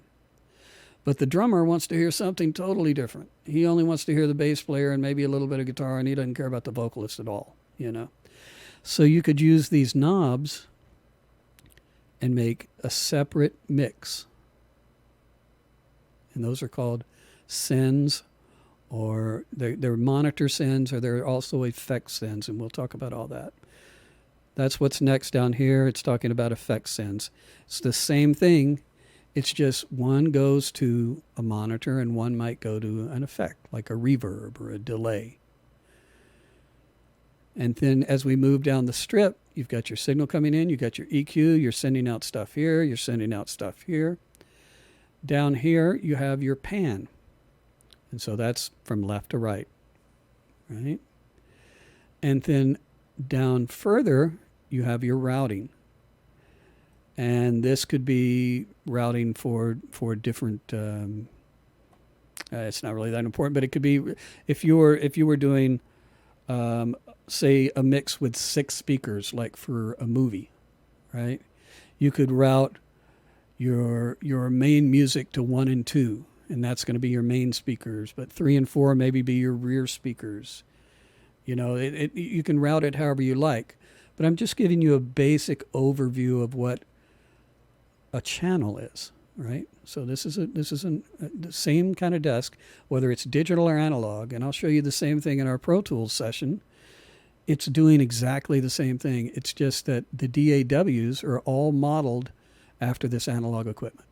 But the drummer wants to hear something totally different. He only wants to hear the bass player and maybe a little bit of guitar, and he doesn't care about the vocalist at all, you know. So you could use these knobs and make a separate mix. And those are called sends, or they're monitor sends, or they're also effect sends, and we'll talk about all that. That's what's next down here. It's talking about effect sends. It's the same thing. It's just one goes to a monitor and one might go to an effect, like a reverb or a delay. And then as we move down the strip, you've got your signal coming in, you've got your EQ, you're sending out stuff here, you're sending out stuff here. Down here, you have your pan. And so that's from left to right, right? And then down further, you have your routing. And this could be routing for different. It's not really that important, but it could be if you were doing, say, a mix with 6 speakers, like for a movie, right? You could route your main music to 1 and 2, and that's going to be your main speakers. But 3 and 4 maybe be your rear speakers. You know, you can route it however you like. But I'm just giving you a basic overview of what a channel is, right? So this is the same kind of desk, whether it's digital or analog, and I'll show you the same thing in our Pro Tools session. It's doing exactly the same thing. It's just that the DAWs are all modeled after this analog equipment.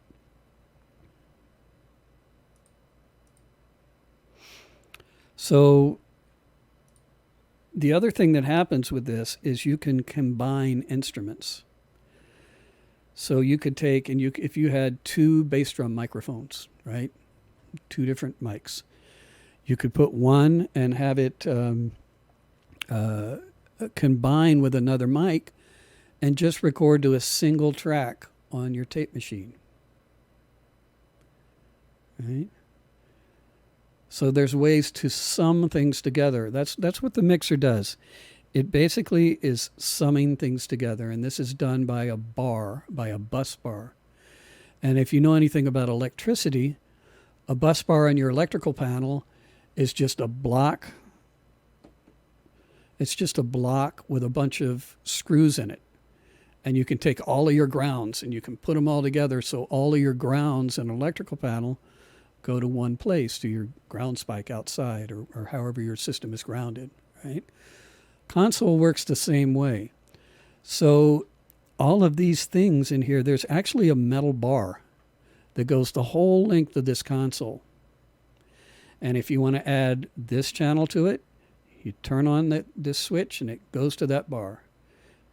So the other thing that happens with this is you can combine instruments. So you could take, and if you had 2 bass drum microphones, right? 2 different mics. You could put one and have it combine with another mic and just record to a single track on your tape machine. Right? So there's ways to sum things together. That's what the mixer does. It basically is summing things together, and this is done by a bus bar. And if you know anything about electricity, a bus bar on your electrical panel is just a block. It's just a block with a bunch of screws in it. And you can take all of your grounds and you can put them all together, so all of your grounds in an electrical panel go to one place, to your ground spike outside, or however your system is grounded, right? Console works the same way. So all of these things in here, there's actually a metal bar that goes the whole length of this console. And if you want to add this channel to it, you turn on this switch and it goes to that bar.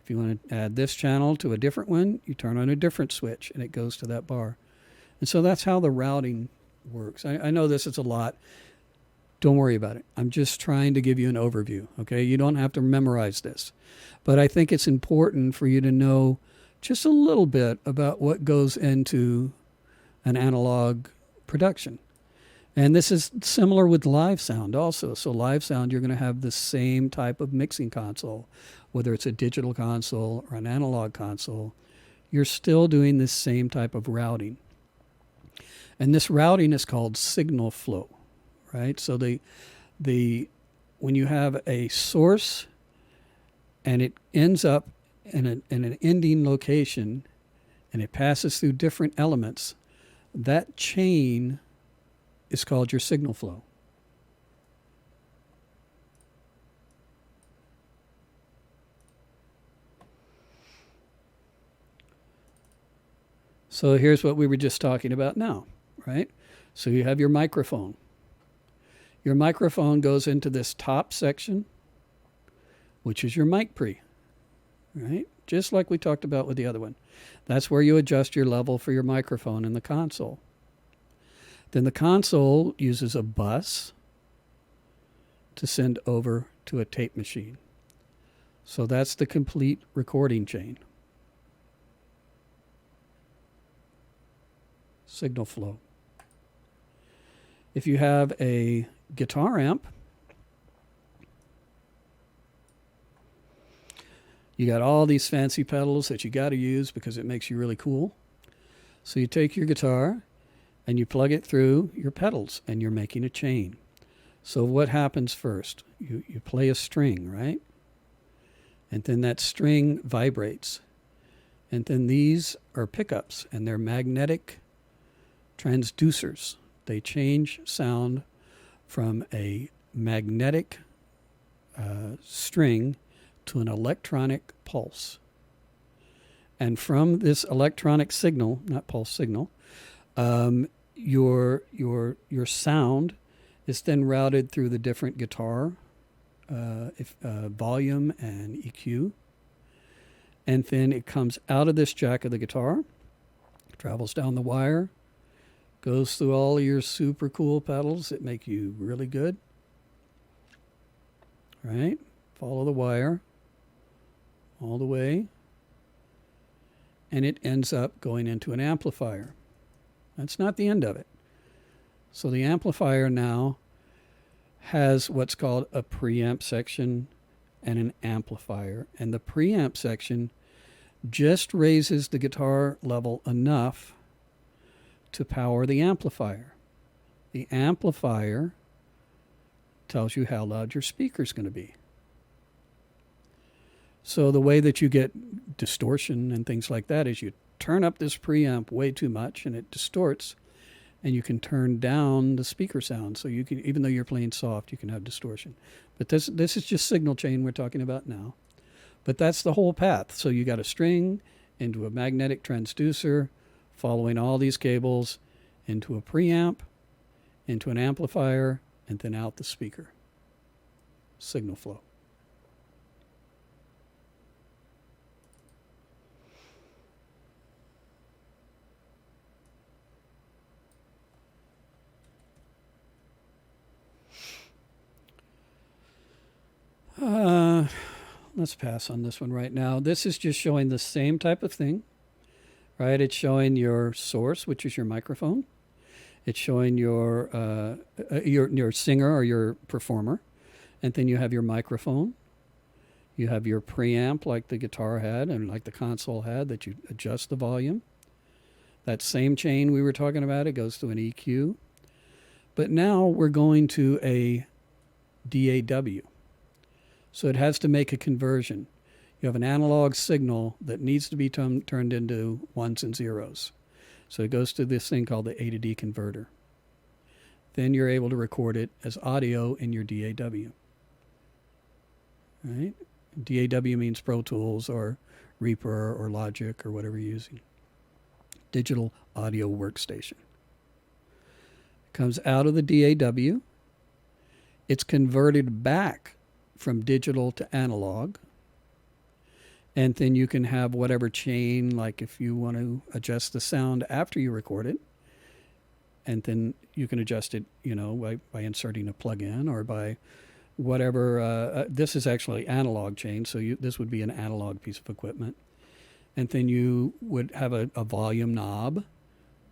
If you want to add this channel to a different one, you turn on a different switch and it goes to that bar. And so that's how the routing works. I know this is a lot. Don't worry about it. I'm just trying to give you an overview, okay? You don't have to memorize this. But I think it's important for you to know just a little bit about what goes into an analog production. And this is similar with live sound also. So live sound, you're going to have the same type of mixing console, whether it's a digital console or an analog console. You're still doing this same type of routing. And this routing is called signal flow, right? So when you have a source and it ends up in an ending location and it passes through different elements, that chain is called your signal flow. So here's what we were just talking about now, right? So you have your microphone. Your microphone goes into this top section, which is your mic pre, right? Just like we talked about with the other one. That's where you adjust your level for your microphone in the console. Then the console uses a bus to send over to a tape machine. So that's the complete recording chain. Signal flow. If you have a guitar amp, You got all these fancy pedals that you got to use because it makes you really cool. So you take your guitar and you plug it through your pedals and you're making a chain. So what happens first? You play a string, right? And then that string vibrates. And then these are pickups and they're magnetic transducers. They change sound from a magnetic string to an electronic pulse. And from this electronic signal, not pulse signal, your sound is then routed through the different guitar volume and EQ. And then it comes out of this jack of the guitar, travels down the wire, goes through all of your super cool pedals that make you really good. Right? Follow the wire all the way. And it ends up going into an amplifier. That's not the end of it. So the amplifier now has what's called a preamp section and an amplifier. And the preamp section just raises the guitar level enough to power the amplifier. The amplifier tells you how loud your speaker's going to be. So the way that you get distortion and things like that is you turn up this preamp way too much and it distorts, and you can turn down the speaker sound. So you can, even though you're playing soft, you can have distortion. But this is just signal chain we're talking about now. But that's the whole path. So you got a string into a magnetic transducer, following all these cables into a preamp, into an amplifier, and then out the speaker. Signal flow. Let's pass on this one right now. This is just showing the same type of thing, right? It's showing your source, which is your microphone. It's showing your singer or your performer. And then you have your microphone. You have your preamp like the guitar had and like the console had that you adjust the volume. That same chain we were talking about, it goes to an EQ. But now we're going to a DAW. So it has to make a conversion. You have an analog signal that needs to be turned into ones and zeros. So it goes to this thing called the A to D converter. Then you're able to record it as audio in your DAW. Right? DAW means Pro Tools or Reaper or Logic or whatever you're using. Digital audio workstation. Comes out of the DAW. It's converted back from digital to analog. And then you can have whatever chain, like if you want to adjust the sound after you record it, and then you can adjust it, by inserting a plug-in or by whatever. This is actually analog chain, so this would be an analog piece of equipment. And then you would have a volume knob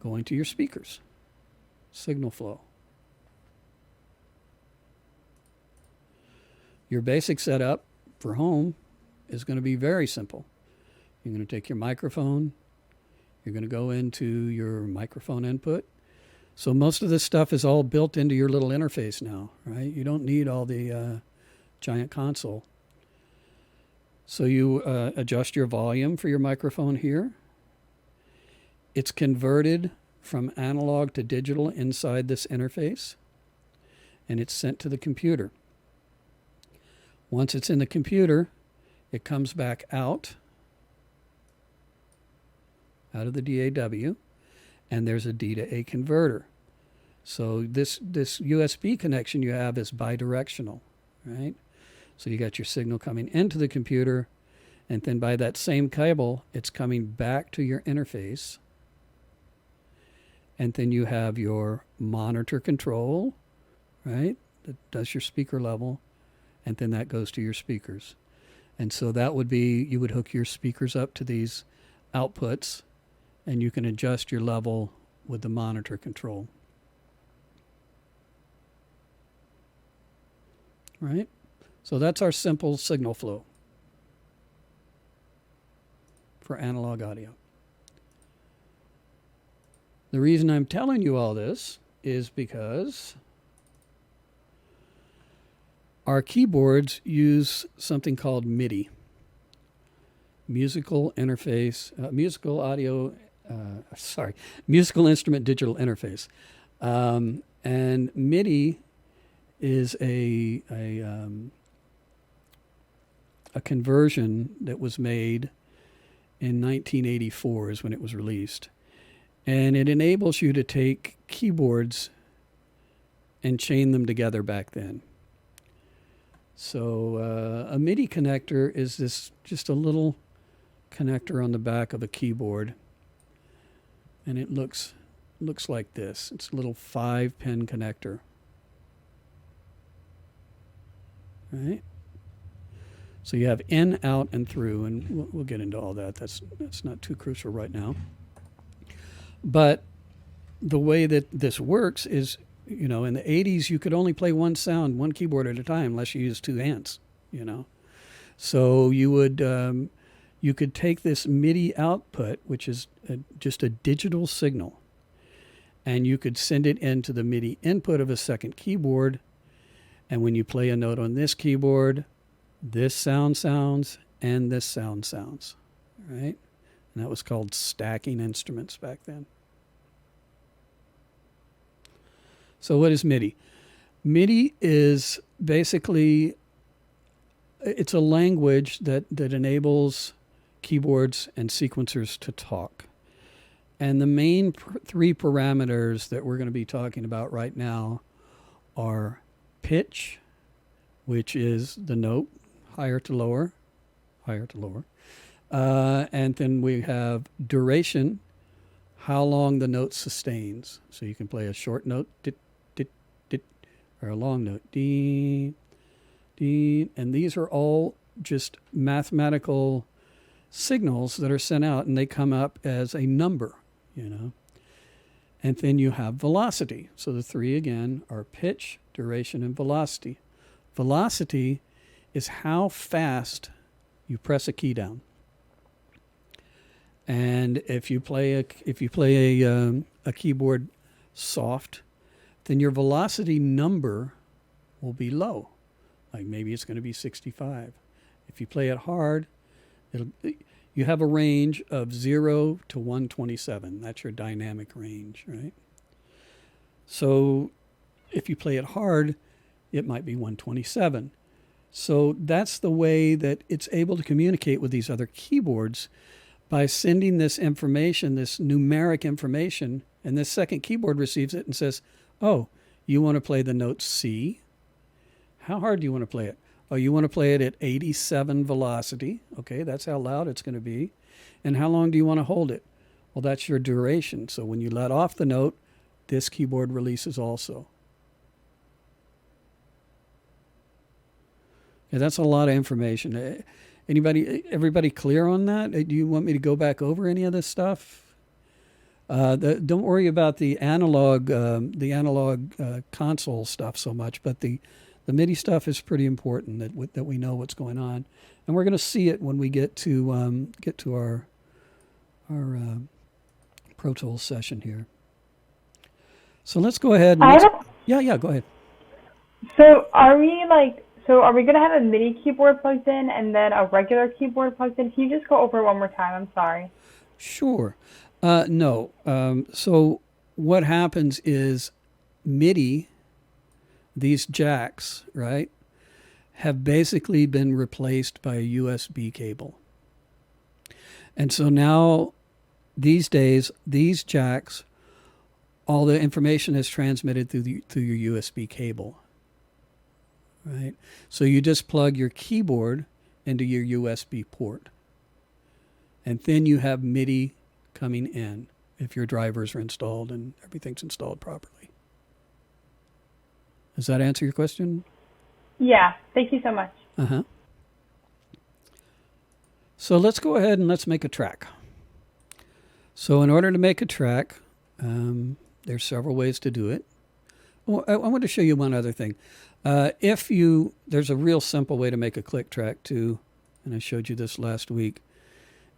going to your speakers. Signal flow. Your basic setup for home is going to be very simple. You're going to take your microphone. You're going to go into your microphone input. So most of this stuff is all built into your little interface now, right? You don't need all the giant console. So you adjust your volume for your microphone here. It's converted from analog to digital inside this interface, and it's sent to the computer. Once it's in the computer, it comes back out of the DAW, and there's a D to A converter. So this USB connection you have is bidirectional, right? So you got your signal coming into the computer, and then by that same cable, it's coming back to your interface. And then you have your monitor control, right? That does your speaker level, and then that goes to your speakers. And so that would be, you would hook your speakers up to these outputs, and you can adjust your level with the monitor control. Right? So that's our simple signal flow. for analog audio. The reason I'm telling you all this is because our keyboards use something called MIDI, musical instrument digital interface. And MIDI is a conversion that was made in 1984 is when it was released. And it enables you to take keyboards and chain them together back then. So a MIDI connector is this just a little connector on the back of a keyboard. And it looks like this. It's a little 5-pin connector. Right? So you have in, out, and through, and we'll get into all that. That's not too crucial right now. But the way that this works is, you know, in the 80s, you could only play one sound, one keyboard at a time, unless you used 2 hands, you know. So you would, you could take this MIDI output, which is just a digital signal, and you could send it into the MIDI input of a second keyboard. And when you play a note on this keyboard, this sound sounds and this sound sounds, right? And that was called stacking instruments back then. So what is MIDI? MIDI is basically, it's a language that enables keyboards and sequencers to talk. And the main 3 parameters that we're going to be talking about right now are pitch, which is the note, higher to lower. And then we have duration, how long the note sustains. So you can play a short note, dit, dit, dit, or a long note, dee, dee. And these are all just mathematical signals that are sent out, and they come up as a number, you know. And then you have velocity. So the 3 again are pitch, duration, and velocity. Velocity is how fast you press a key down. And if you play a keyboard soft, then your velocity number will be low. Like maybe it's going to be 65. If you play it hard, you have a range of 0 to 127. That's your dynamic range, right? So if you play it hard, it might be 127. So that's the way that it's able to communicate with these other keyboards, by sending this information, this numeric information, and this second keyboard receives it and says, oh, you want to play the note C? How hard do you want to play it? Oh, you want to play it at 87 velocity. Okay, that's how loud it's going to be. And how long do you want to hold it? Well, that's your duration. So when you let off the note, this keyboard releases also. Yeah, that's a lot of information. Everybody clear on that? Do you want me to go back over any of this stuff? Don't worry about the analog console stuff so much, but the MIDI stuff is pretty important that we know what's going on, and we're going to see it when we get to our Pro Tools session here. So let's go ahead. And go ahead. So are we going to have a MIDI keyboard plugged in and then a regular keyboard plugged in? Can you just go over it one more time? I'm sorry. Sure. No. So what happens is MIDI, these jacks, right, have basically been replaced by a USB cable. And so now, these days, these jacks, all the information is transmitted through your USB cable. Right? So you just plug your keyboard into your USB port. And then you have MIDI coming in if your drivers are installed and everything's installed properly. Does that answer your question? Yeah, thank you so much. Uh-huh. So let's go ahead and let's make a track. So in order to make a track, there's several ways to do it. Oh, I want to show you one other thing. There's a real simple way to make a click track too, and I showed you this last week.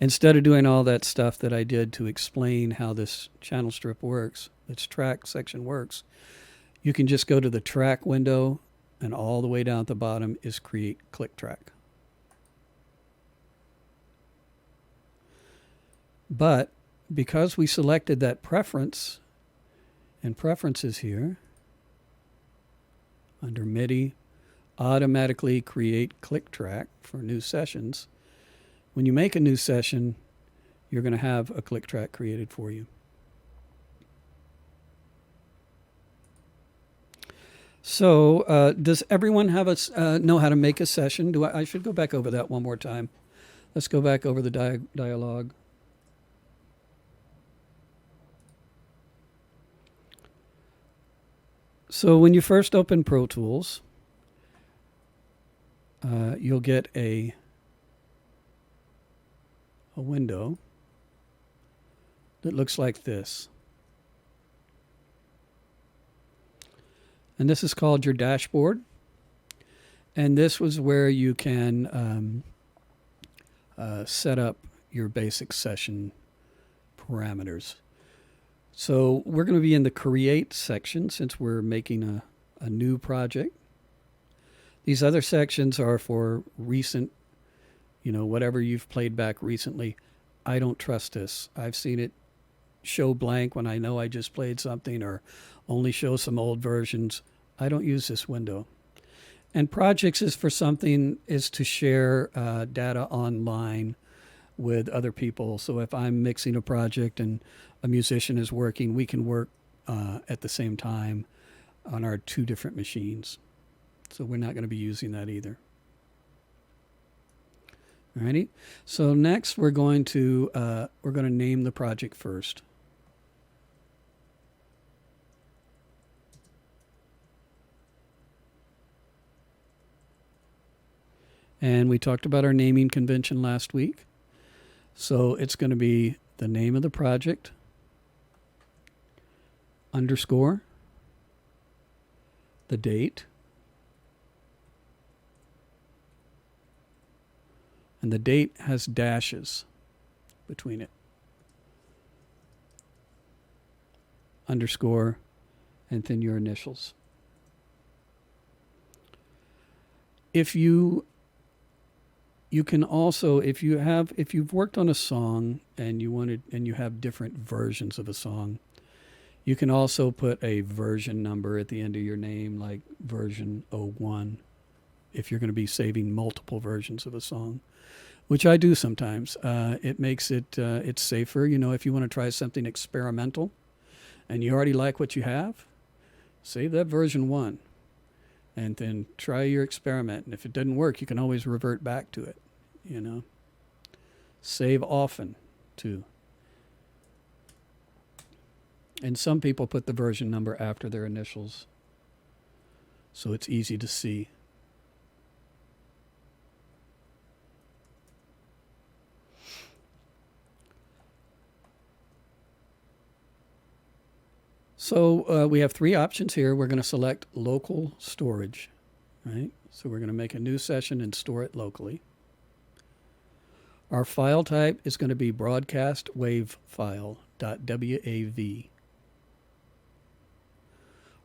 instead of doing all that stuff that I did to explain how this channel strip works, this track section works, you can just go to the track window, and all the way down at the bottom is create click track. But because we selected that preference and preferences here, under MIDI, automatically create click track for new sessions. When you make a new session, you're going to have a click track created for you. So does everyone have know how to make a session? I should go back over that one more time. Let's go back over the dialogue. So when you first open Pro Tools, you'll get a window that looks like this. And this is called your dashboard. And this was where you can set up your basic session parameters. So we're going to be in the create section since we're making a new project. These other sections are for recent, whatever you've played back recently. I don't trust this. I've seen it show blank when I know I just played something, or only show some old versions. I don't use this window. And projects is to share data online with other people. So if I'm mixing a project and a musician is working, we can work at the same time on our two different machines. So we're not going to be using that either. Alrighty. So next we're going to name the project first. And we talked about our naming convention last week. So it's going to be the name of the project, underscore, the date, and the date has dashes between it, underscore, and then your initials. You can also, if you've worked on a song and you have different versions of a song, you can also put a version number at the end of your name, like version 01, if you're going to be saving multiple versions of a song, which I do sometimes. It makes it's safer. If you want to try something experimental and you already like what you have, save that version 1. And then try your experiment. And if it doesn't work, you can always revert back to it, Save often, too. And some people put the version number after their initials, so it's easy to see. So we have 3 options here. We're going to select local storage, right? So we're going to make a new session and store it locally. Our file type is going to be broadcast wave file.wav.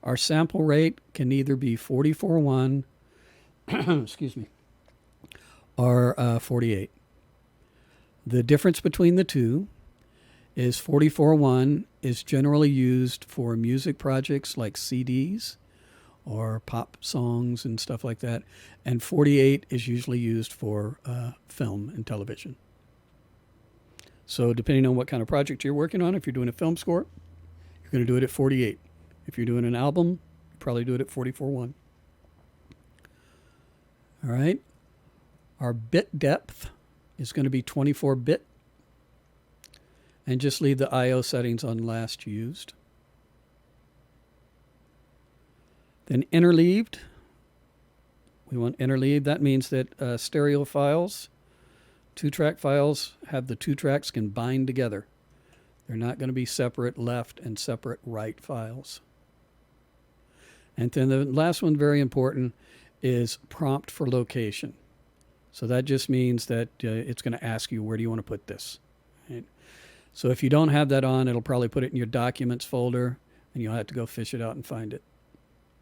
Our sample rate can either be 44.1, excuse me, or 48. The difference between the two is 44.1 is generally used for music projects like CDs or pop songs and stuff like that. And 48 is usually used for film and television. So depending on what kind of project you're working on, if you're doing a film score, you're going to do it at 48. If you're doing an album, you probably do it at 44.1. All right. Our bit depth is going to be 24-bit. And just leave the I/O settings on last used. Then interleaved. We want interleaved. That means that stereo files, 2-track files, have the 2 tracks can bind together. They're not going to be separate left and separate right files. And then the last one, very important, is prompt for location. So that just means that it's going to ask you, where do you want to put this? Right? So if you don't have that on, it'll probably put it in your documents folder, and you'll have to go fish it out and find it.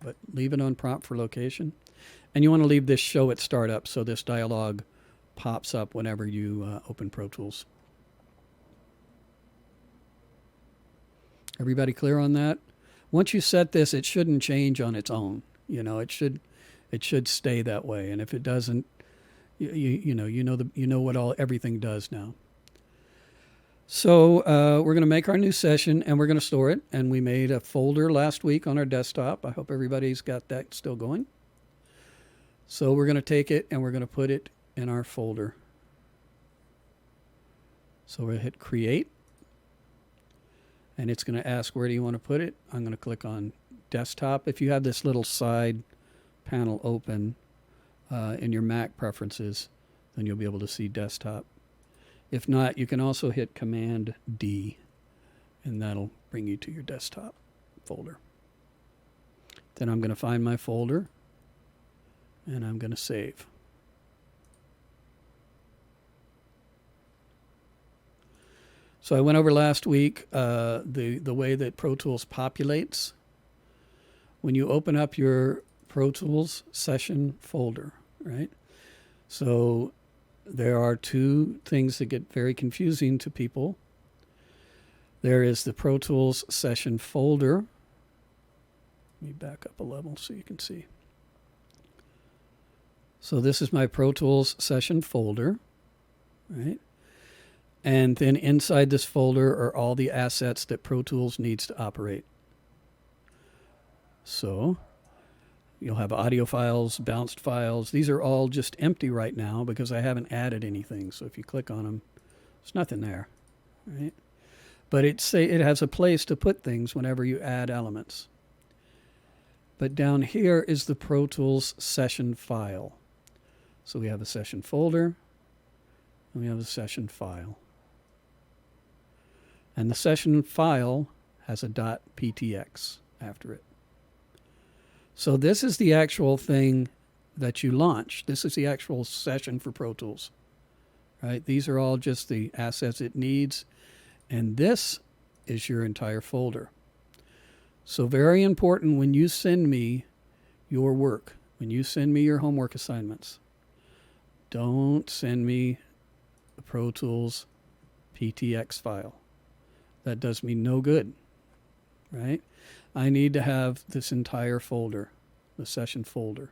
But leave it on prompt for location. And you want to leave this show at startup so this dialog pops up whenever you open Pro Tools. Everybody clear on that? Once you set this, it shouldn't change on its own. You know, it should stay that way. And if it doesn't, you know what everything does now. So we're going to make our new session and we're going to store it. And we made a folder last week on our desktop. I hope everybody's got that still going. So we're going to take it and we're going to put it in our folder. So we'll hit create. And it's going to ask, where do you want to put it? I'm going to click on desktop. If you have this little side panel open in your Mac preferences, then you'll be able to see desktop. If not, you can also hit Command D, and that'll bring you to your desktop folder. Then I'm going to find my folder, and I'm going to save. So I went over last week the way that Pro Tools populates. When you open up your Pro Tools session folder, right? So there are two things that get very confusing to people. There is the Pro Tools session folder. Let me back up a level so you can see. So this is my Pro Tools session folder, right? And then inside this folder are all the assets that Pro Tools needs to operate. So you'll have audio files, bounced files. These are all just empty right now because I haven't added anything. So if you click on them, there's nothing there, right? But it has a place to put things whenever you add elements. But down here is the Pro Tools session file. So we have a session folder, and we have a session file. And the session file has a .ptx after it. So this is the actual thing that you launch. This is the actual session for Pro Tools, right? These are all just the assets it needs. And this is your entire folder. So very important when you send me your work, when you send me your homework assignments, don't send me the Pro Tools PTX file. That does me no good, right? I need to have this entire folder, the session folder.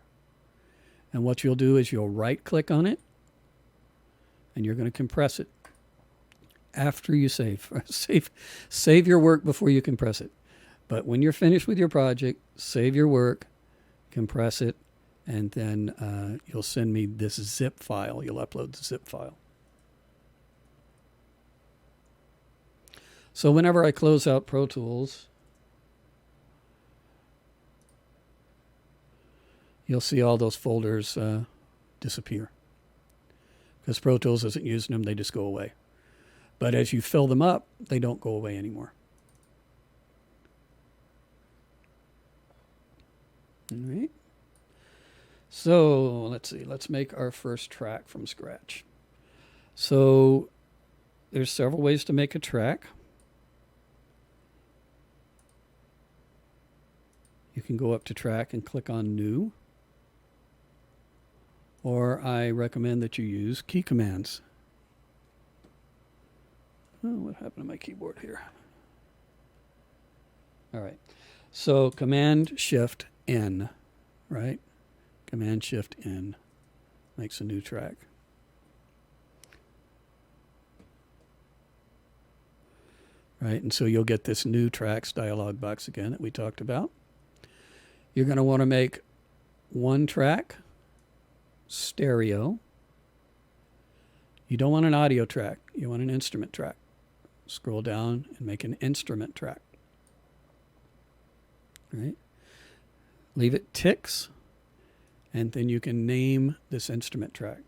And what you'll do is you'll right-click on it, and you're going to compress it after you save. Save your work before you compress it. But when you're finished with your project, save your work, compress it, and then you'll send me this zip file. You'll upload the zip file. So whenever I close out Pro Tools, you'll see all those folders disappear. Because Pro Tools isn't using them, they just go away. But as you fill them up, they don't go away anymore. All right. So let's see. Let's make our first track from scratch. So there's several ways to make a track. You can go up to track and click on new. Or I recommend that you use key commands. Oh, what happened to my keyboard here? All right. So Command Shift N, right? Command Shift N makes a new track. Right, and so you'll get this new tracks dialog box again that we talked about. You're going to want to make one track stereo. You don't want an audio track. You want an instrument track. Scroll down and make an instrument track. Right? Leave it ticks, and then you can name this instrument track.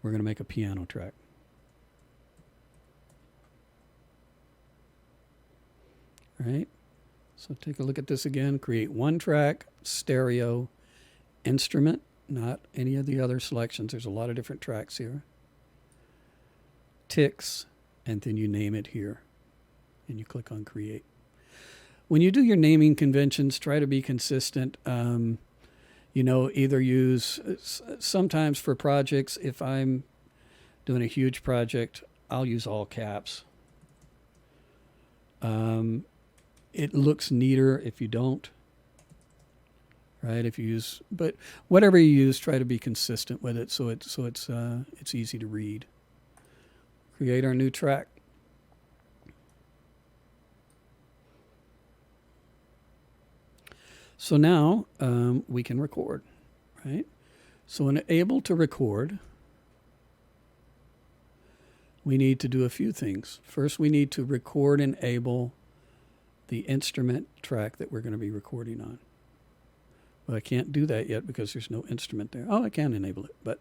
We're going to make a piano track. Right? So take a look at this again. Create one track, stereo, instrument, not any of the other selections. There's a lot of different tracks here. Ticks, and then you name it here. And you click on create. When you do your naming conventions, try to be consistent. Either use, sometimes for projects, if I'm doing a huge project, I'll use all caps. It looks neater if you don't. Right? If you use, but whatever you use, try to be consistent with it so it's easy to read. Create our new track. So now we can record, right? So when able to record, we need to do a few things. First, we need to record and enable the instrument track that we're going to be recording on. But I can't do that yet because there's no instrument there. Oh, I can enable it, but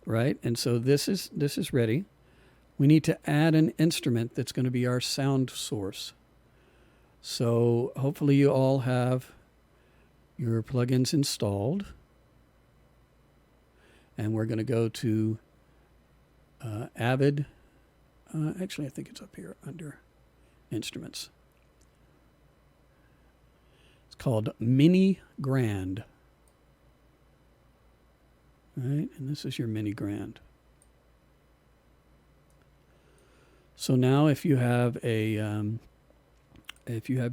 right. And so this is ready. We need to add an instrument that's going to be our sound source. So hopefully you all have your plugins installed. And we're going to go to Avid. Actually, I think it's up here under Instruments. It's called Mini Grand. All right, and this is your Mini Grand. So now if you have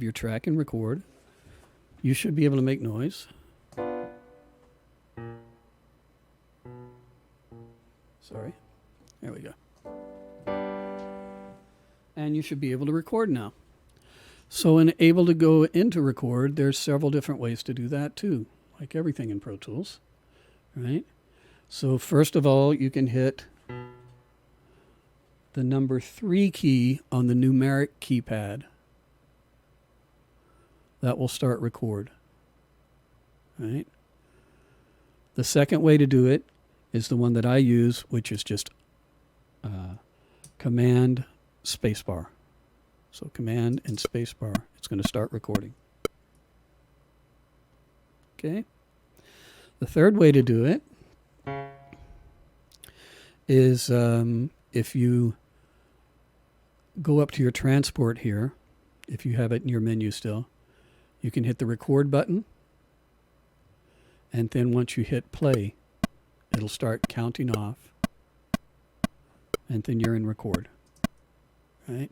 your track and record, you should be able to make noise. Sorry. There we go. And you should be able to record now. So when able to go into record, there's several different ways to do that too, like everything in Pro Tools, right? So first of all, you can hit the number 3 key on the numeric keypad. That will start record. Right? The second way to do it is the one that I use, which is just Command Spacebar. So Command and Spacebar. It's going to start recording. Okay? The third way to do it is if you go up to your transport here, if you have it in your menu still, you can hit the record button, and then once you hit play, it'll start counting off, and then you're in record. Right?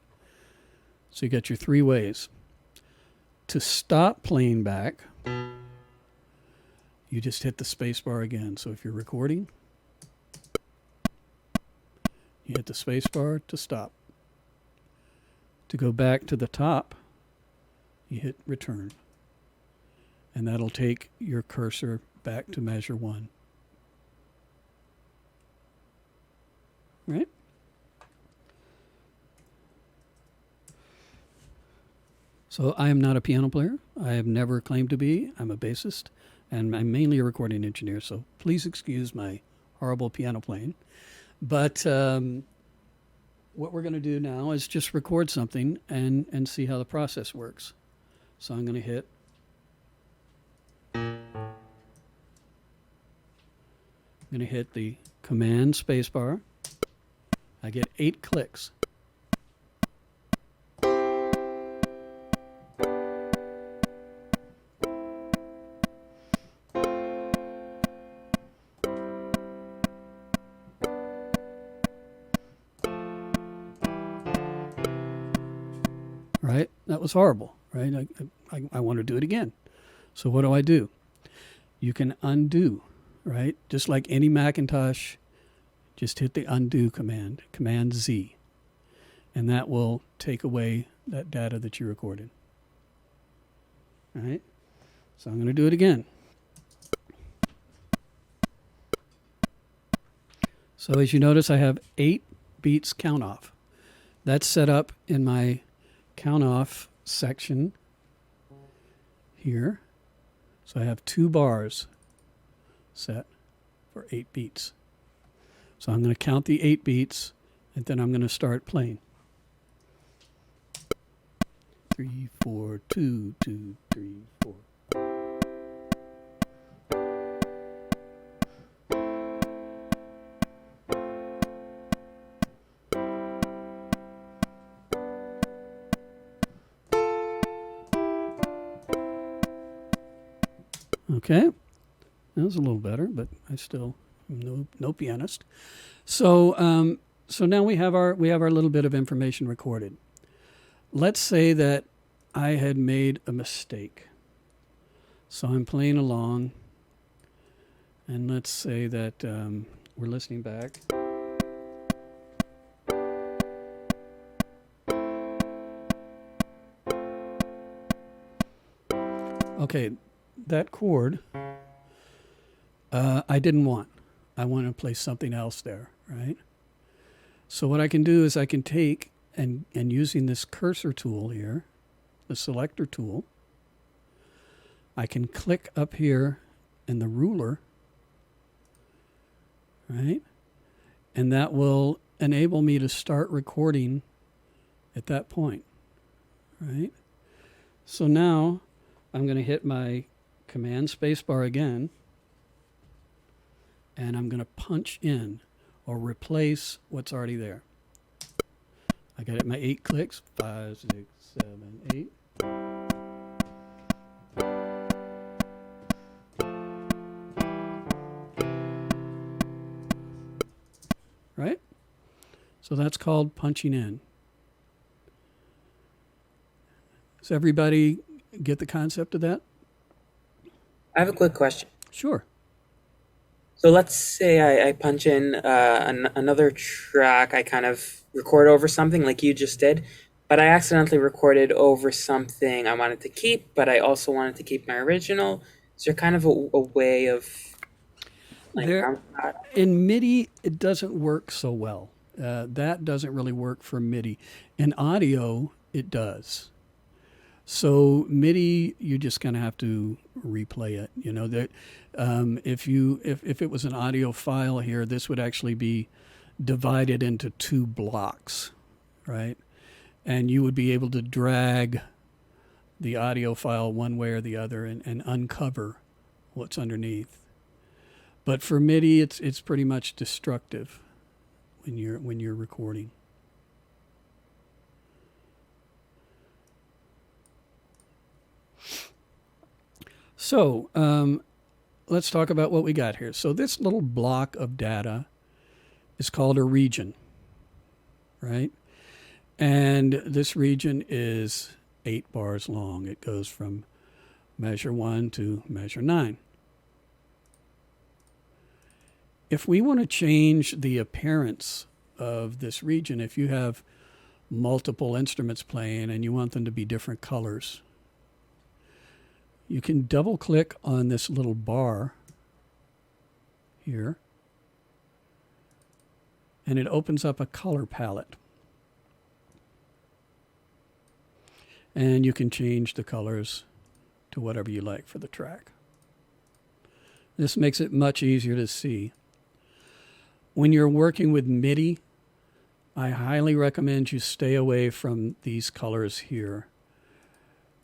So you got your 3 ways. To stop playing back, you just hit the space bar again. So if you're recording, you hit the space bar to stop. To go back to the top, you hit return. And that'll take your cursor back to measure 1. Right? So I am not a piano player. I have never claimed to be. I'm a bassist, and I'm mainly a recording engineer, so please excuse my horrible piano playing. But what we're going to do now is just record something and see how the process works. So I'm going to hit the Command spacebar. I get 8 clicks. Right? That was horrible, right? I want to do it again. So what do? You can undo, right? Just like any Macintosh, just hit the undo command, Command Z, and that will take away that data that you recorded. All right? So I'm going to do it again. So as you notice, I have 8 beats count off. That's set up in my count off section here. So I have 2 bars set for 8 beats. So I'm going to count the 8 beats, and then I'm going to start playing. 3, 4, 2, 2, 3, 4. Okay, that was a little better, but I still no pianist. So so now we have our little bit of information recorded. Let's say that I had made a mistake. So I'm playing along, and let's say that we're listening back. Okay, that chord I didn't want. I want to play something else there, right? So what I can do is I can take and using this cursor tool here, the selector tool, I can click up here in the ruler, right? And that will enable me to start recording at that point, right? So now I'm going to hit my Command Spacebar again, and I'm going to punch in or replace what's already there. I got it my 8 clicks, 5, 6, 7, 8. Right? So that's called punching in. Does everybody get the concept of that? I have a quick question. Sure. So let's say I punch in another track. I kind of record over something like you just did, but I accidentally recorded over something I wanted to keep, but I also wanted to keep my original. Is there kind of a way of like There, in MIDI, it doesn't work so well. That doesn't really work for MIDI. In audio, it does. So MIDI, you just kind of have to replay it. You know that if it was an audio file here, this would actually be divided into 2 blocks, right? And you would be able to drag the audio file one way or the other and uncover what's underneath. But for MIDI, it's pretty much destructive when you're recording. So let's talk about what we got here. So this little block of data is called a region, right? And this region is 8 bars long. It goes from measure 1 to measure 9. If we want to change the appearance of this region, if you have multiple instruments playing and you want them to be different colors, you can double click on this little bar here, and it opens up a color palette. And you can change the colors to whatever you like for the track. This makes it much easier to see. When you're working with MIDI, I highly recommend you stay away from these colors here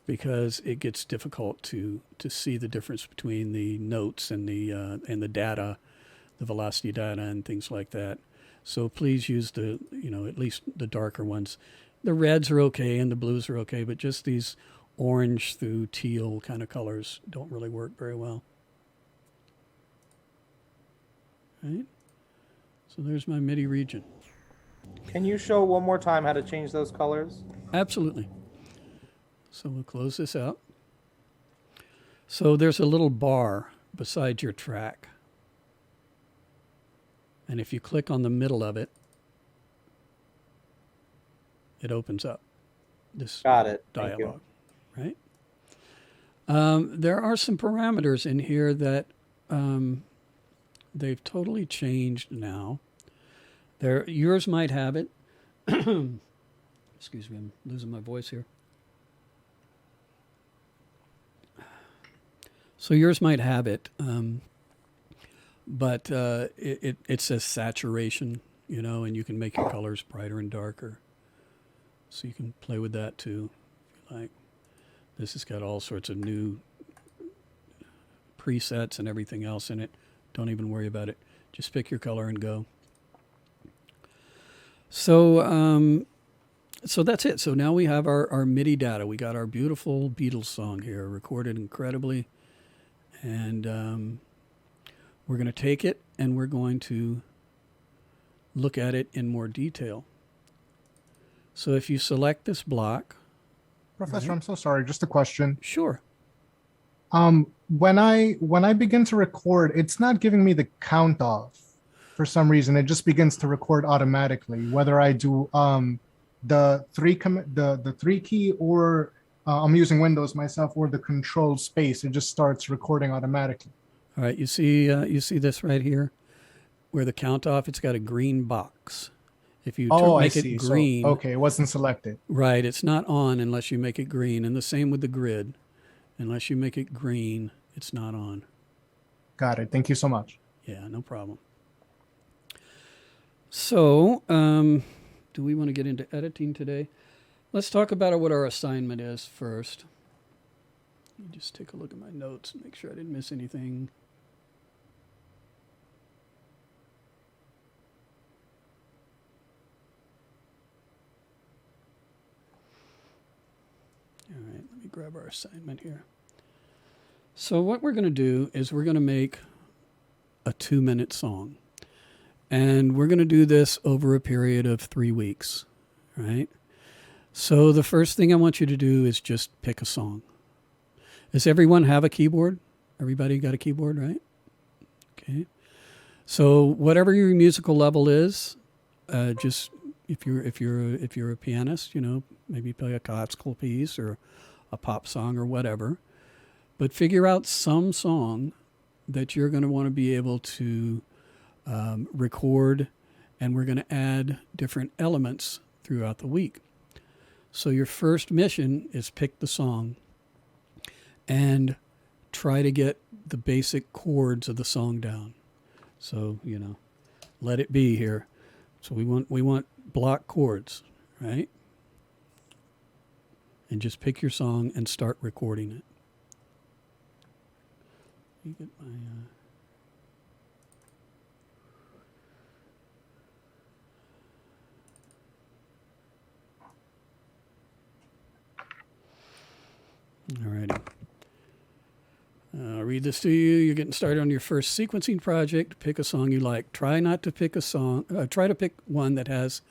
because it gets difficult to see the difference between the notes and the data, the velocity data and things like that. So please use the, at least the darker ones. The reds are okay and the blues are okay, but just these orange through teal kind of colors don't really work very well. Right? So there's my MIDI region. Can you show one more time how to change those colors? Absolutely. So we'll close this out. So there's a little bar beside your track. And if you click on the middle of it, it opens up this Got it. dialog, right? There are some parameters in here that they've totally changed now. Yours might have it. Excuse me, I'm losing my voice here. So yours might have it, but it says saturation, and you can make your colors brighter and darker. So you can play with that too, if you like. This has got all sorts of new presets and everything else in it. Don't even worry about it. Just pick your color and go. So so that's it. So now we have our MIDI data. We got our beautiful Beatles song here, recorded incredibly And we're going to take it and we're going to look at it in more detail. So if you select this block. Professor, right? I'm so sorry. Just a question. Sure. When I begin to record, it's not giving me the count off for some reason. It just begins to record automatically, whether I do the three key or I'm using Windows myself, or the control space. It just starts recording automatically. All right. You see this right here where the count off, it's got a green box. If you make it green. So, okay, it wasn't selected. Right. It's not on unless you make it green. And the same with the grid. Unless you make it green, it's not on. Got it. Thank you so much. Yeah, no problem. So, do we want to get into editing today? Let's talk about what our assignment is first. Let me just take a look at my notes and make sure I didn't miss anything. All right, let me grab our assignment here. So what we're going to do is we're going to make a 2-minute song. And we're going to do this over a period of 3 weeks, right? So the first thing I want you to do is just pick a song. Does everyone have a keyboard? Everybody got a keyboard, right? Okay. So whatever your musical level is, just if you're a pianist, maybe play a classical piece or a pop song or whatever. But figure out some song that you're going to want to be able to record, and we're going to add different elements throughout the week. So your first mission is pick the song and try to get the basic chords of the song down. So, let it be here. So we want block chords, right? And just pick your song and start recording it. Let me get my All righty. I'll read this to you. You're getting started on your first sequencing project. Pick a song you like. Try to pick one that has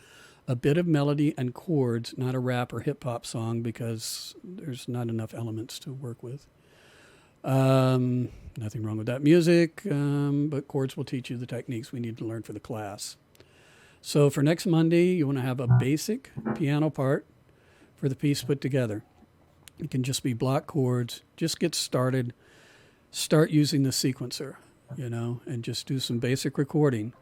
a bit of melody and chords, not a rap or hip hop song, because there's not enough elements to work with. Nothing wrong with that music, but chords will teach you the techniques we need to learn for the class. So for next Monday, you want to have a basic piano part for the piece put together. It can just be block chords. Just get started. Start using the sequencer, and just do some basic recording.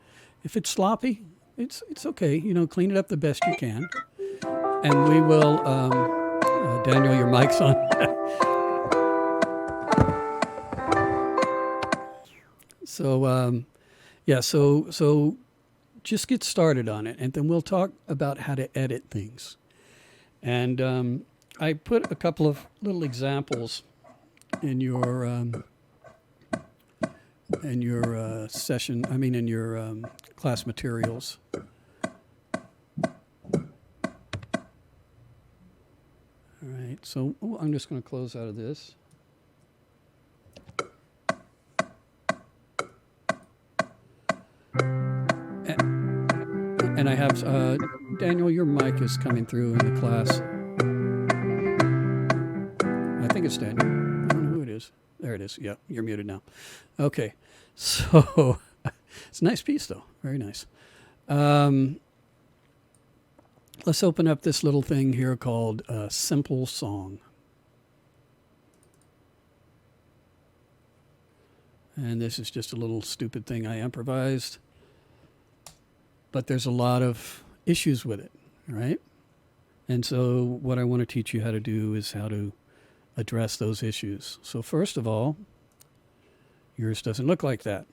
If it's sloppy, it's okay. Clean it up the best you can. And we will, Daniel, your mic's on. So, so just get started on it, and then we'll talk about how to edit things. And I put a couple of little examples in your session. In your class materials. All right. So I'm just going to close out of this. And I have Daniel. Your mic is coming through in the class. I think it's Daniel. I don't know who it is. There it is. Yeah, you're muted now. Okay. So it's a nice piece, though. Very nice. Let's open up this little thing here called Simple Song. And this is just a little stupid thing I improvised. But there's a lot of issues with it, right? And so what I want to teach you how to do is how to address those issues. So first of all, yours doesn't look like that,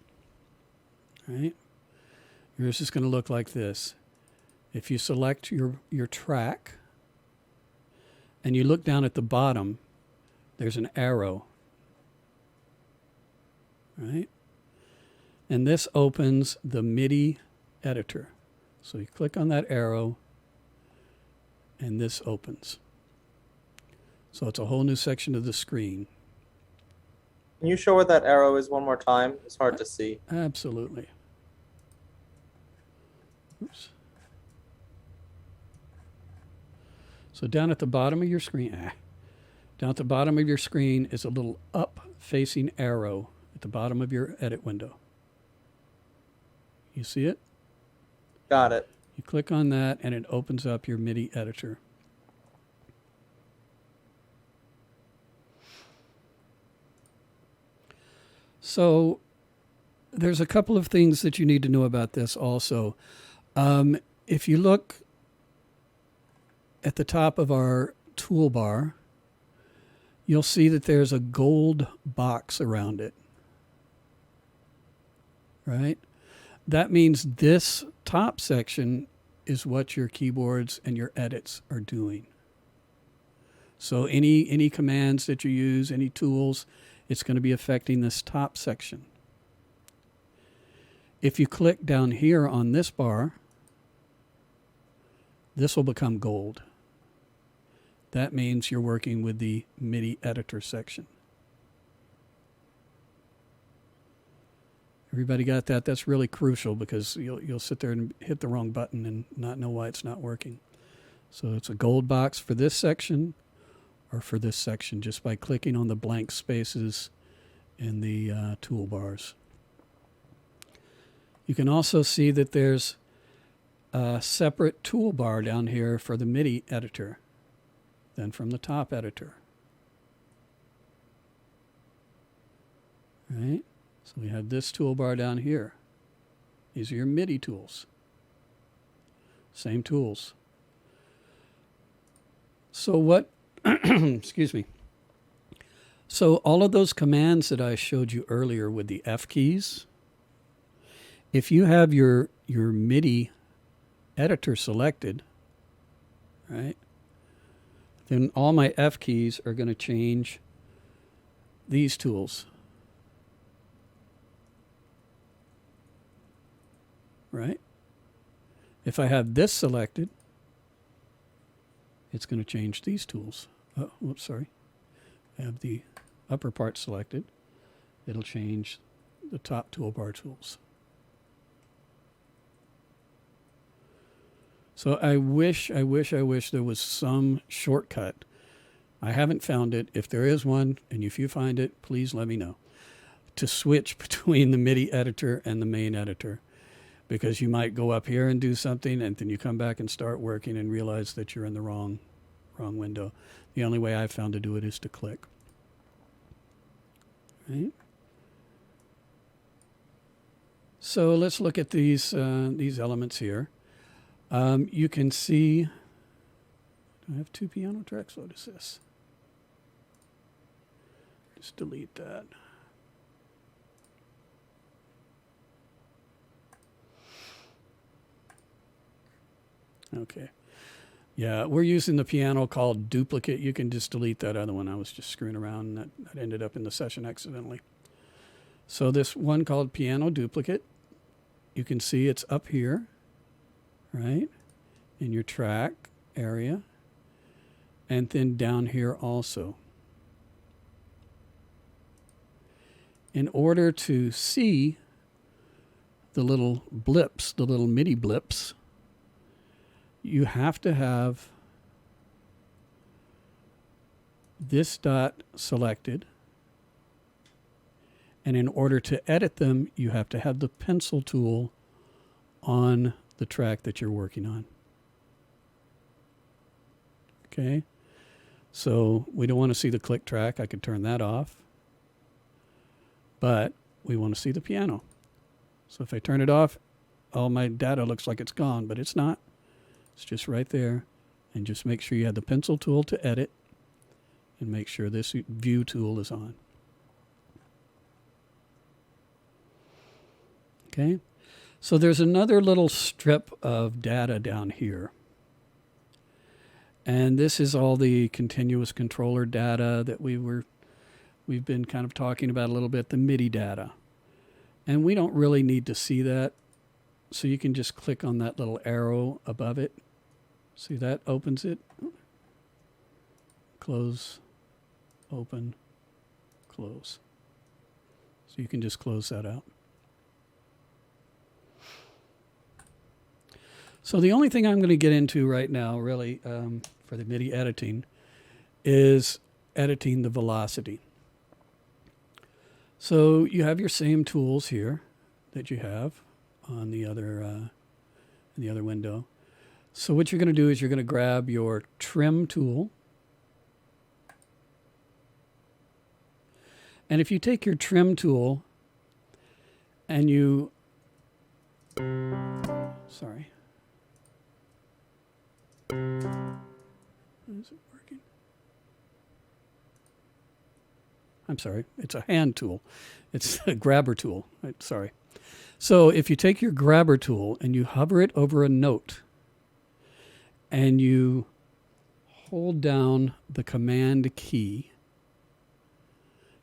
right? Yours is going to look like this. If you select your track and you look down at the bottom, there's an arrow, right? And this opens the MIDI editor. So you click on that arrow and this opens. So it's a whole new section of the screen. Can you show where that arrow is one more time? It's hard to see. Absolutely. Oops. So down at the bottom of your screen, down at the bottom of your screen is a little up-facing arrow at the bottom of your edit window. You see it? Got it. You click on that and it opens up your MIDI editor. So there's a couple of things that you need to know about this also. If you look at the top of our toolbar, you'll see that there's a gold box around it, right? That means this top section is what your keyboards and your edits are doing. So any commands that you use, any tools, it's going to be affecting this top section. If you click down here on this bar, this will become gold. That means you're working with the MIDI editor section. Everybody got that? That's really crucial because you'll sit there and hit the wrong button and not know why it's not working. So it's a gold box for this section or for this section just by clicking on the blank spaces in the toolbars. You can also see that there's a separate toolbar down here for the MIDI editor than from the top editor. Right? So we have this toolbar down here. These are your MIDI tools. Same tools. So what, excuse me. So all of those commands that I showed you earlier with the F keys, if you have your MIDI editor selected, right, then all my F keys are going to change these tools. Right? If I have this selected, it's going to change these tools. Oh, whoops, sorry. I have the upper part selected. It'll change the top toolbar tools. So I wish there was some shortcut. I haven't found it. If there is one, and if you find it, please let me know, to switch between the MIDI editor and the main editor. Because you might go up here and do something, and then you come back and start working and realize that you're in the wrong window. The only way I've found to do it is to click. Right? So let's look at these elements here. You can see, do I have two piano tracks? What is this? Just delete that. Okay. Yeah, we're using the piano called Duplicate. You can just delete that other one. I was just screwing around and that ended up in the session accidentally. So this one called Piano Duplicate, you can see it's up here, right, in your track area, and then down here also. In order to see the little blips, the little MIDI blips, you have to have this dot selected. And in order to edit them, you have to have the pencil tool on the track that you're working on. Okay? So we don't want to see the click track. I could turn that off. But we want to see the piano. So if I turn it off, all my data looks like it's gone, but it's not. It's just right there. And just make sure you have the pencil tool to edit and make sure this view tool is on. Okay. So there's another little strip of data down here. And this is all the continuous controller data that we've been kind of talking about a little bit, the MIDI data. And we don't really need to see that. So you can just click on that little arrow above it. See that opens it. Close, open, close. So you can just close that out. So the only thing I'm going to get into right now, really, for the MIDI editing, is editing the velocity. So you have your same tools here that you have on the other in the other window. So what you're going to do is you're going to grab your trim tool. And if you take your trim tool and you, sorry. Is it working? I'm sorry, it's a hand tool. It's a grabber tool. Sorry. So if you take your grabber tool and you hover it over a note and you hold down the command key,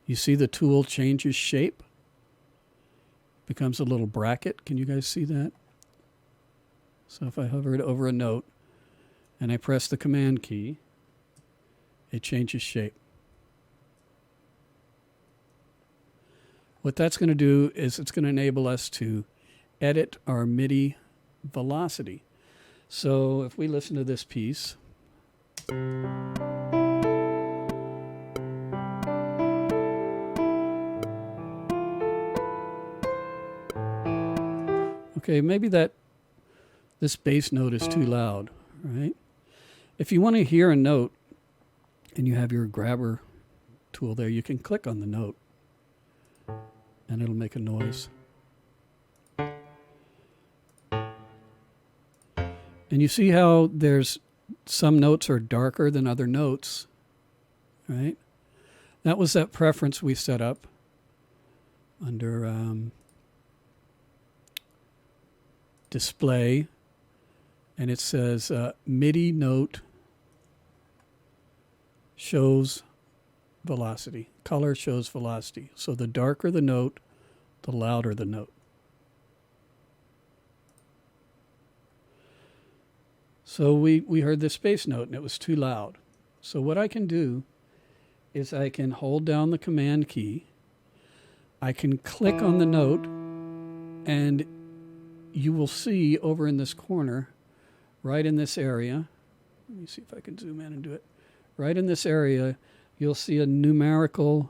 you see the tool changes shape, becomes a little bracket. Can you guys see that? So if I hover it over a note and I press the command key, it changes shape. What that's going to do is it's going to enable us to edit our MIDI velocity. So if we listen to this piece, okay, maybe this bass note is too loud, right? If you want to hear a note and you have your grabber tool there, you can click on the note and it'll make a noise. And you see how there's some notes are darker than other notes, right? That was that preference we set up under display, and it says MIDI note shows velocity. Color shows velocity. So the darker the note, the louder the note. So we heard this bass note and it was too loud. So what I can do is I can hold down the command key. I can click on the note and you will see over in this corner, right in this area, let me see if I can zoom in and do it. Right in this area, you'll see a numerical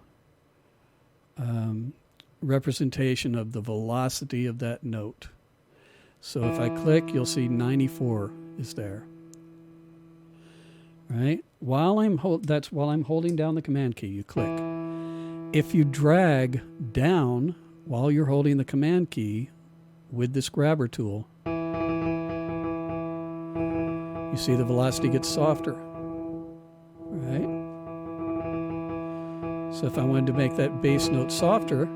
representation of the velocity of that note. So if I click, you'll see 94 is there. Right? While I'm holding down the command key, you click. If you drag down while you're holding the command key with this grabber tool, you see the velocity gets softer. Right? So if I wanted to make that bass note softer,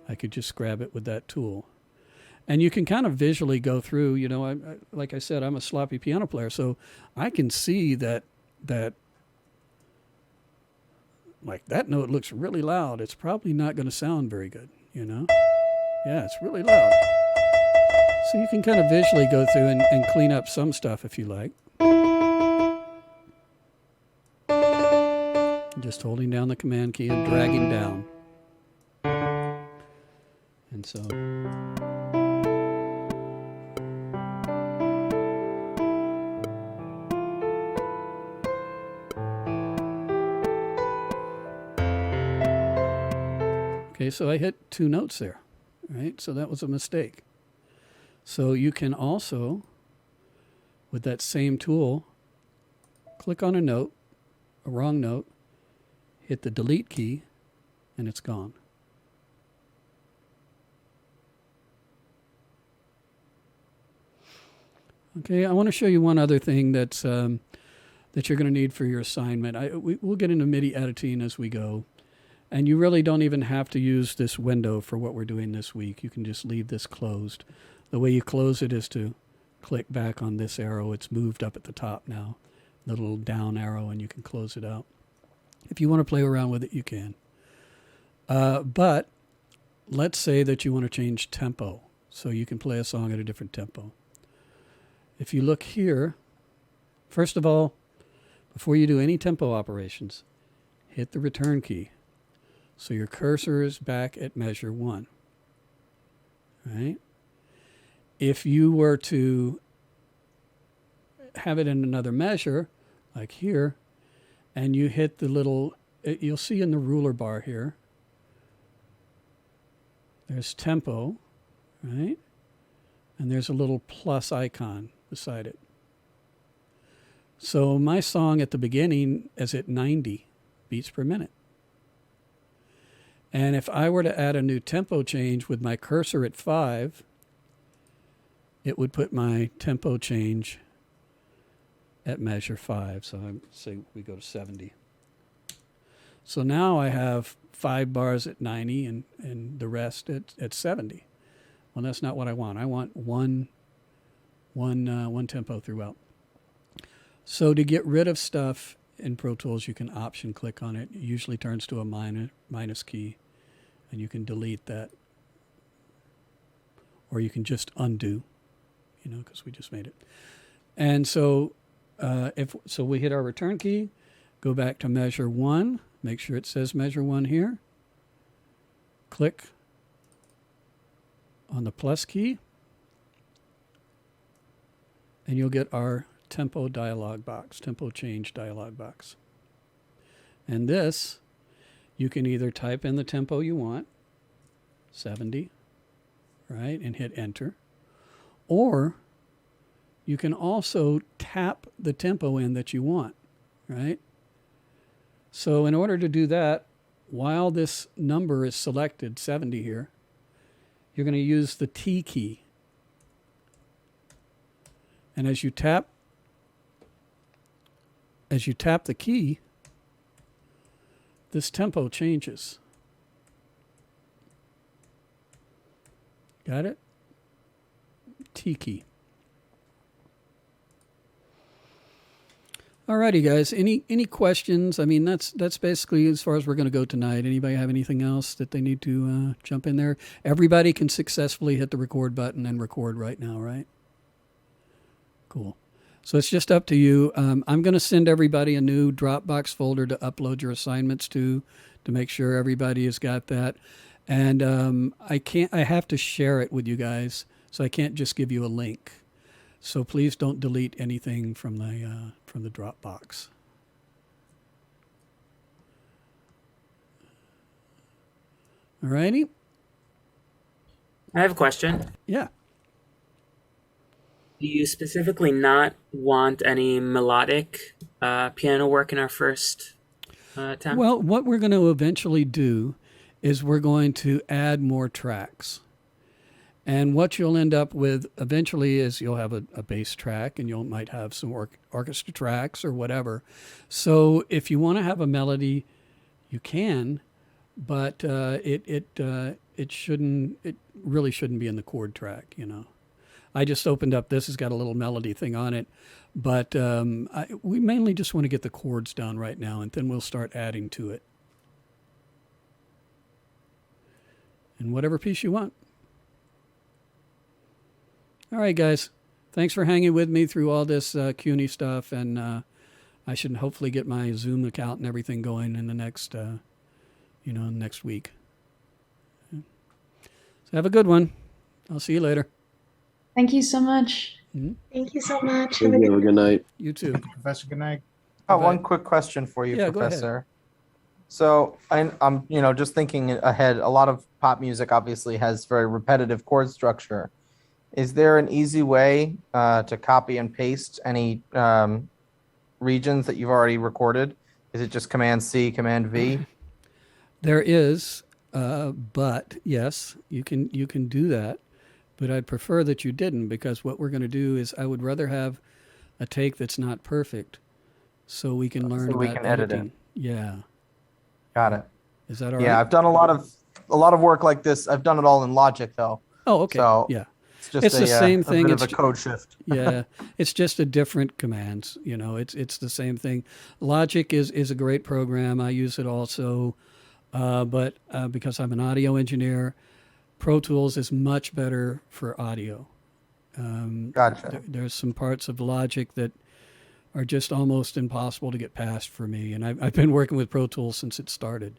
I could just grab it with that tool. And you can kind of visually go through, you know, like I said, I'm a sloppy piano player, so I can see that like that note looks really loud. It's probably not going to sound very good, you know? Yeah, it's really loud. So you can kind of visually go through and clean up some stuff if you like. Just holding down the command key and dragging down. And so... Okay, so I hit 2 notes there, right? So that was a mistake. So you can also, with that same tool, click on a note, a wrong note, hit the delete key, and it's gone. Okay, I want to show you one other thing that's that you're going to need for your assignment. We'll get into MIDI editing as we go. And you really don't even have to use this window for what we're doing this week. You can just leave this closed. The way you close it is to click back on this arrow. It's moved up at the top now, the little down arrow, and you can close it out. If you want to play around with it, you can. But let's say that you want to change tempo, so you can play a song at a different tempo. If you look here, first of all, before you do any tempo operations, hit the return key. So your cursor is back at measure 1. Right? If you were to have it in another measure, like here, and you hit the little, you'll see in the ruler bar here, there's tempo, right? And there's a little plus icon beside it. So my song at the beginning is at 90 beats per minute. And if I were to add a new tempo change with my cursor at 5, it would put my tempo change at measure 5. So I say we go to 70. So now I have 5 bars at 90 and the rest at 70. Well, that's not what I want. I want one tempo throughout. So to get rid of stuff in Pro Tools, you can option click on it. It usually turns to a minus key, and you can delete that. Or you can just undo, because we just made it. And so so we hit our return key, go back to measure 1, make sure it says measure 1 here. Click on the plus key, and you'll get our tempo dialog box, tempo change dialog box. And this, you can either type in the tempo you want, 70, right, and hit enter, or you can also tap the tempo in that you want, right? So in order to do that, while this number is selected, 70 here, you're going to use the T key. And as you tap the key, this tempo changes. Got it? T key. Alrighty, guys. Any questions? I mean, that's basically as far as we're going to go tonight. Anybody have anything else that they need to jump in there? Everybody can successfully hit the record button and record right now, right? Cool. So it's just up to you. I'm going to send everybody a new Dropbox folder to upload your assignments to make sure everybody has got that. And I have to share it with you guys, so I can't just give you a link. So please don't delete anything from the Dropbox. All righty. I have a question. Yeah. Do you specifically not want any melodic piano work in our first attempt? Well, what we're going to eventually do is we're going to add more tracks. And what you'll end up with eventually is you'll have a bass track, and you might have some orchestra tracks or whatever. So if you want to have a melody, you can, but it really shouldn't be in the chord track, I just opened up this. It's got a little melody thing on it, but we mainly just want to get the chords down right now, and then we'll start adding to it. And whatever piece you want. All right, guys. Thanks for hanging with me through all this CUNY stuff, and I should hopefully get my Zoom account and everything going in the next, next week. So have a good one. I'll see you later. Thank you so much. Mm-hmm. Thank you so much. Have a good night. You too. Professor, good night. Oh, Bye-bye. one quick question for you, Yeah, go ahead. Professor. So I'm just thinking ahead. A lot of pop music obviously has very repetitive chord structure. Is there an easy way to copy and paste any regions that you've already recorded? Is it just Command C, Command V? There is, but yes, you can do that. But I'd prefer that you didn't, because what we're going to do is I would rather have a take that's not perfect, so we can learn So we about can edit it. editing. Yeah. Got it. Is that all right? Yeah, I've done a lot of work like this. I've done it all in Logic though. Oh, okay. So yeah. It's the same thing. A bit of It's a code shift. yeah, it's just a different commands. It's the same thing. Logic is a great program. I use it also, but because I'm an audio engineer, Pro Tools is much better for audio. Gotcha. There's some parts of Logic that are just almost impossible to get past for me, and I've been working with Pro Tools since it started.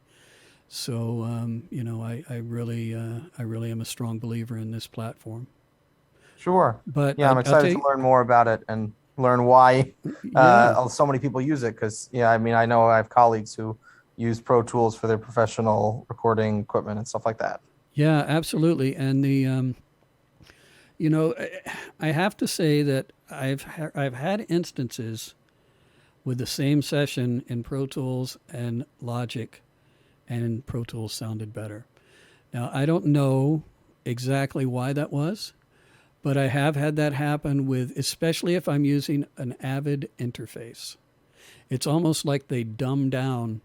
So I really am a strong believer in this platform. Sure. But yeah, I'm I'll excited tell to learn more about it and learn why Yeah. so many people use it. Because I mean, I know I have colleagues who use Pro Tools for their professional recording equipment and stuff like that. Yeah, absolutely. And I have to say that I've had instances with the same session in Pro Tools and Logic, and Pro Tools sounded better. Now, I don't know exactly why that was, but I have had that happen with, especially if I'm using an Avid interface. It's almost like they dumb down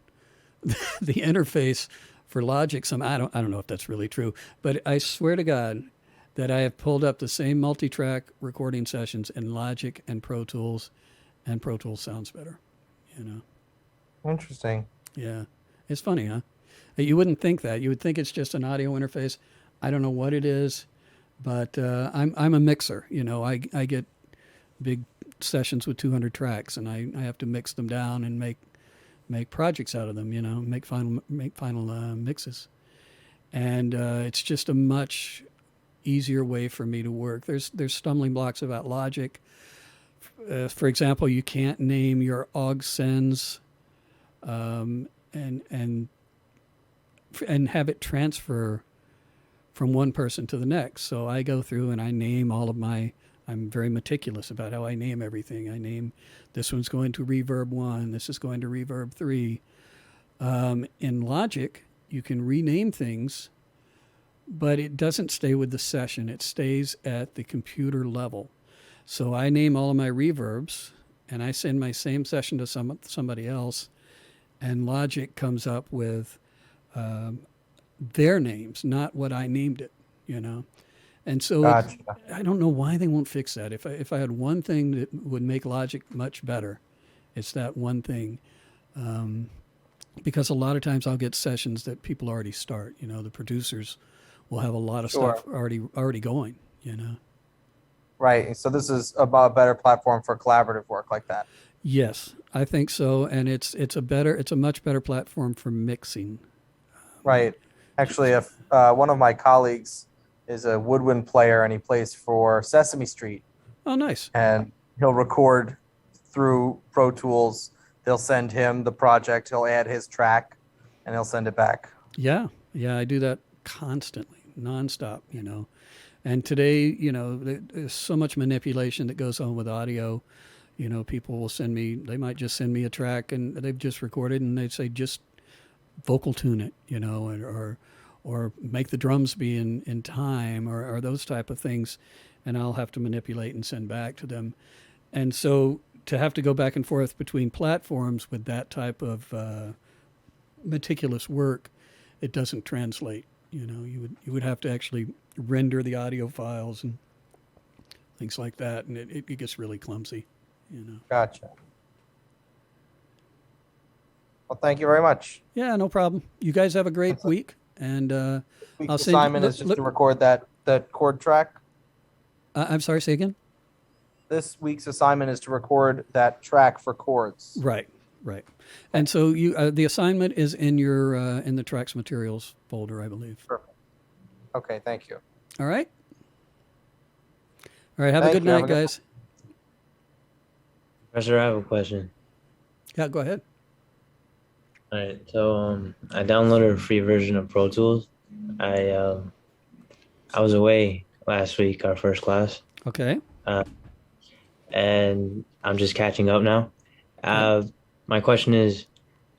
the interface for Logic. I don't know if that's really true, but I swear to God that I have pulled up the same multi-track recording sessions in Logic and Pro Tools sounds better. Interesting. Yeah, it's funny, huh? You wouldn't think that. You would think it's just an audio interface. I don't know what it is, but I'm a mixer. I get big sessions with 200 tracks, and I have to mix them down and make projects out of them. Make final mixes, and it's just a much easier way for me to work. There's stumbling blocks about Logic. For example, you can't name your aux sends and have it transfer from one person to the next. So I go through and I name I'm very meticulous about how I name everything. I name this one's going to reverb 1, this is going to reverb 3. In Logic, you can rename things, but it doesn't stay with the session. It stays at the computer level. So I name all of my reverbs, and I send my same session to somebody else, and Logic comes up with their names, not what I named it, And so Gotcha. I don't know why they won't fix that. If I had one thing that would make Logic much better, it's that one thing. Because a lot of times I'll get sessions that people already start. The producers will have a lot of Sure. stuff already going. Right. So this is about a better platform for collaborative work like that. Yes, I think so, and it's a much better platform for mixing. Right. Actually, if one of my colleagues is a woodwind player and he plays for Sesame Street. Oh, nice. And he'll record through Pro Tools. They'll send him the project. He'll add his track, and he'll send it back. Yeah, I do that constantly, nonstop. And today, there's so much manipulation that goes on with audio. People will they might just send me a track and they've just recorded, and they say just vocal tune it, or make the drums be in time, or those type of things, and I'll have to manipulate and send back to them. And so to have to go back and forth between platforms with that type of meticulous work, it doesn't translate. You would have to actually render the audio files and things like that, and it gets really clumsy. Gotcha. Well, thank you very much. Yeah, no problem. You guys have a great week, and Week's I'll send assignment is just to record that chord track. I'm sorry, say again. This week's assignment is to record that track for chords. Right. And so the assignment is in your in the tracks materials folder, I believe. Perfect. Okay, thank you. All right. Have a good night, guys. Professor, I have a question. Yeah, go ahead. All right, so I downloaded a free version of Pro Tools. I was away last week, our first class. Okay. And I'm just catching up now. My question is,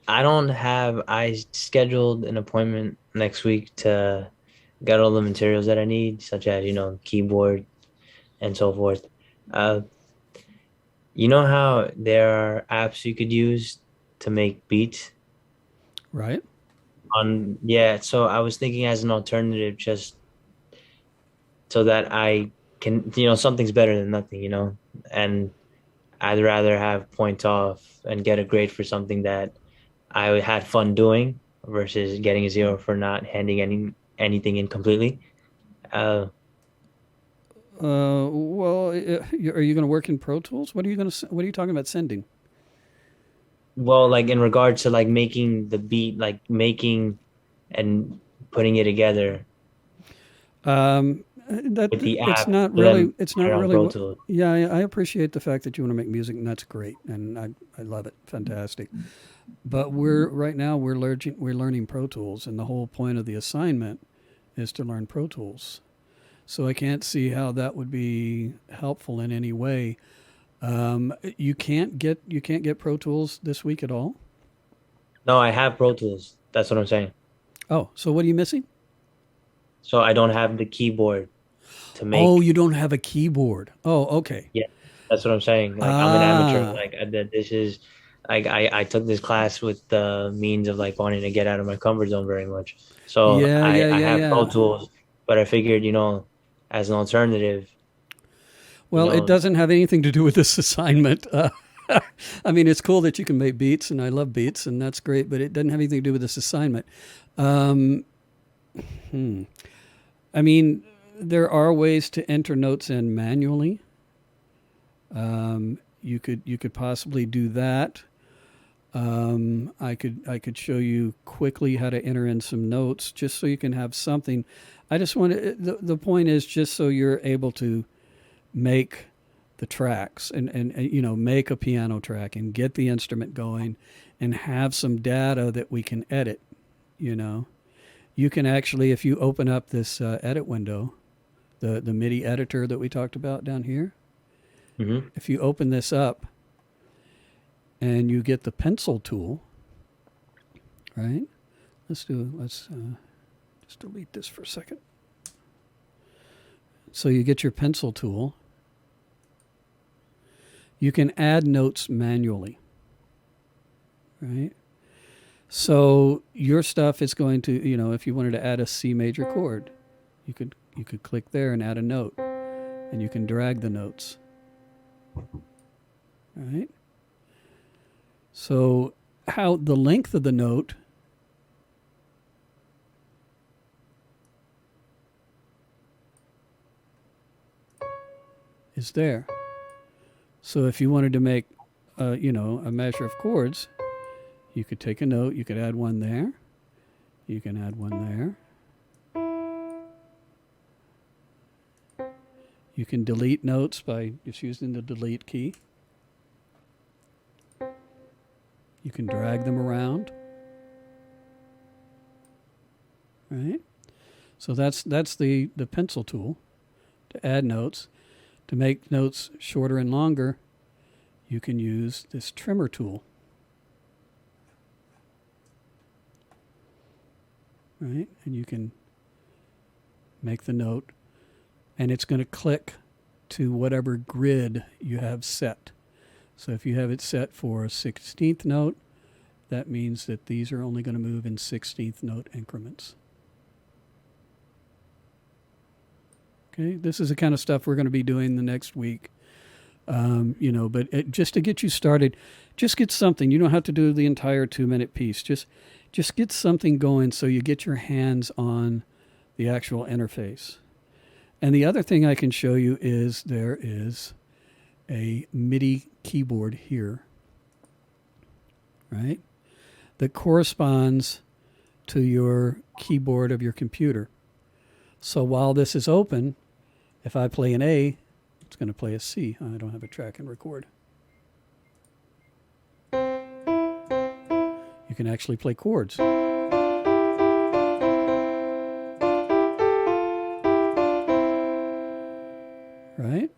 I scheduled an appointment next week to get all the materials that I need, such as, keyboard and so forth. You know how there are apps you could use to make beats? Right. So I was thinking as an alternative, just so that I can, something's better than nothing, and I'd rather have points off and get a grade for something that I had fun doing versus getting a 0 for not handing anything in completely. Well, are you going to work in Pro Tools? What are you talking about sending? Well, like in regards to like making the beat, like making and putting it together That with the it's app. not So really then it's turn not on really Pro what, Tools. yeah, I appreciate the fact that you want to make music, and that's great, and I love it, fantastic. But right now we're learning Pro Tools, and the whole point of the assignment is to learn Pro Tools. So I can't see how that would be helpful in any way. You can't get Pro Tools this week at all. No, I have Pro Tools. That's what I'm saying. Oh, so what are you missing? So I don't have the keyboard to Oh, make. you don't have a keyboard. Oh, okay. Yeah, that's what I'm saying. Like I'm an amateur. Ah, Like this is like I took this class with the means of like wanting to get out of my comfort zone very much. So yeah, I yeah, I yeah, have Pro yeah. Tools, but I figured as an alternative, you Well, it know, doesn't have anything to do with this assignment. I mean, it's cool that you can make beats, and I love beats, and that's great, but it doesn't have anything to do with this assignment. Um, hmm. I mean, there are ways to enter notes in manually. You could possibly do that. I could show you quickly how to enter in some notes, just so you can have something. I just want to. The point is just so you're able to make the tracks and make a piano track and get the instrument going and have some data that we can edit. You know, you can actually, if you open up this edit window, the MIDI editor that we talked about down here, mhm. if you open this up and you get the pencil tool, right? Let's just delete this for a second. So you get your pencil tool. You can add notes manually, right? So your stuff is going to, if you wanted to add a C major chord, you could click there and add a note, and you can drag the notes, right? So how the length of the note is there. So if you wanted to make, a measure of chords, you could take a note. You could add one there. You can add one there. You can delete notes by just using the delete key. You can drag them around. Right? So that's the pencil tool to add notes. To make notes shorter and longer, you can use this trimmer tool. Right? And you can make the note, and it's going to click to whatever grid you have set. So if you have it set for a 16th note, that means that these are only going to move in 16th note increments. Okay, this is the kind of stuff we're going to be doing the next week. But just to get you started, just get something. You don't have to do the entire 2-minute piece. Just get something going so you get your hands on the actual interface. And the other thing I can show you is there is a MIDI keyboard here, right? That corresponds to your keyboard of your computer. So while this is open, if I play an A, it's going to play a C. I don't have a track and record. You can actually play chords. Right?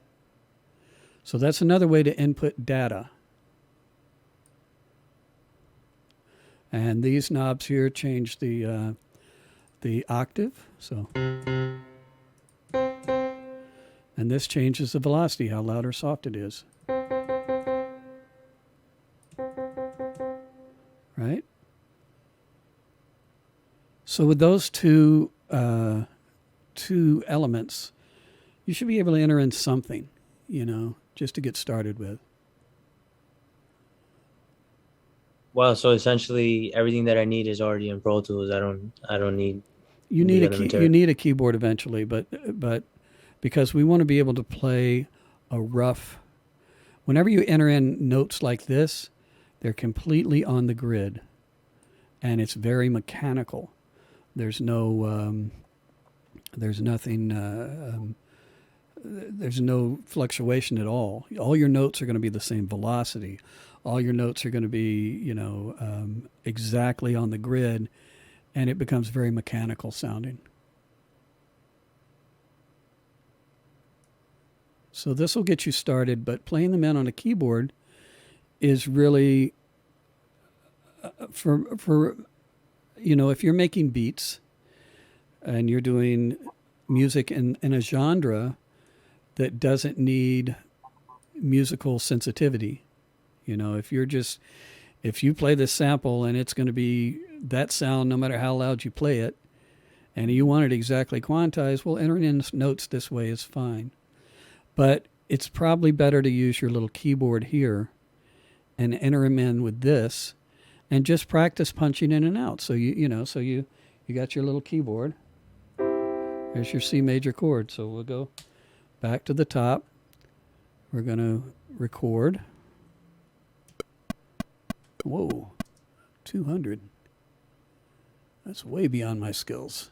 So that's another way to input data. And these knobs here change the octave. So, and this changes the velocity, how loud or soft it is. Right? So with those two elements, you should be able to enter in something, just to get started with. Well, so essentially everything that I need is already in Pro Tools. I don't need You the need other you material. need a keyboard eventually, but because we want to be able to play a rough. Whenever you enter in notes like this, they're completely on the grid, and it's very mechanical. There's no, there's nothing, there's no fluctuation at all. All your notes are going to be the same velocity. All your notes are going to be, exactly on the grid, and it becomes very mechanical sounding. So this will get you started, but playing them in on a keyboard is really for if you're making beats and you're doing music in a genre that doesn't need musical sensitivity, if you play this sample and it's going to be that sound no matter how loud you play it, and you want it exactly quantized, well, entering in notes this way is fine. But it's probably better to use your little keyboard here and enter them in with this and just practice punching in and out. So you got your little keyboard. There's your C major chord. So we'll go back to the top. We're going to record. Whoa, 200. That's way beyond my skills.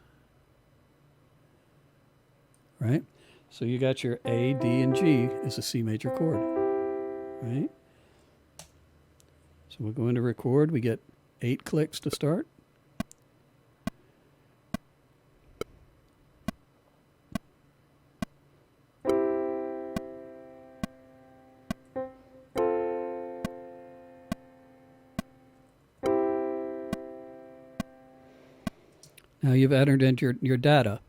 Right? So you got your A, D, and G is a C major chord, right? So we're going to record. We get 8 clicks to start. Now you've entered into your data.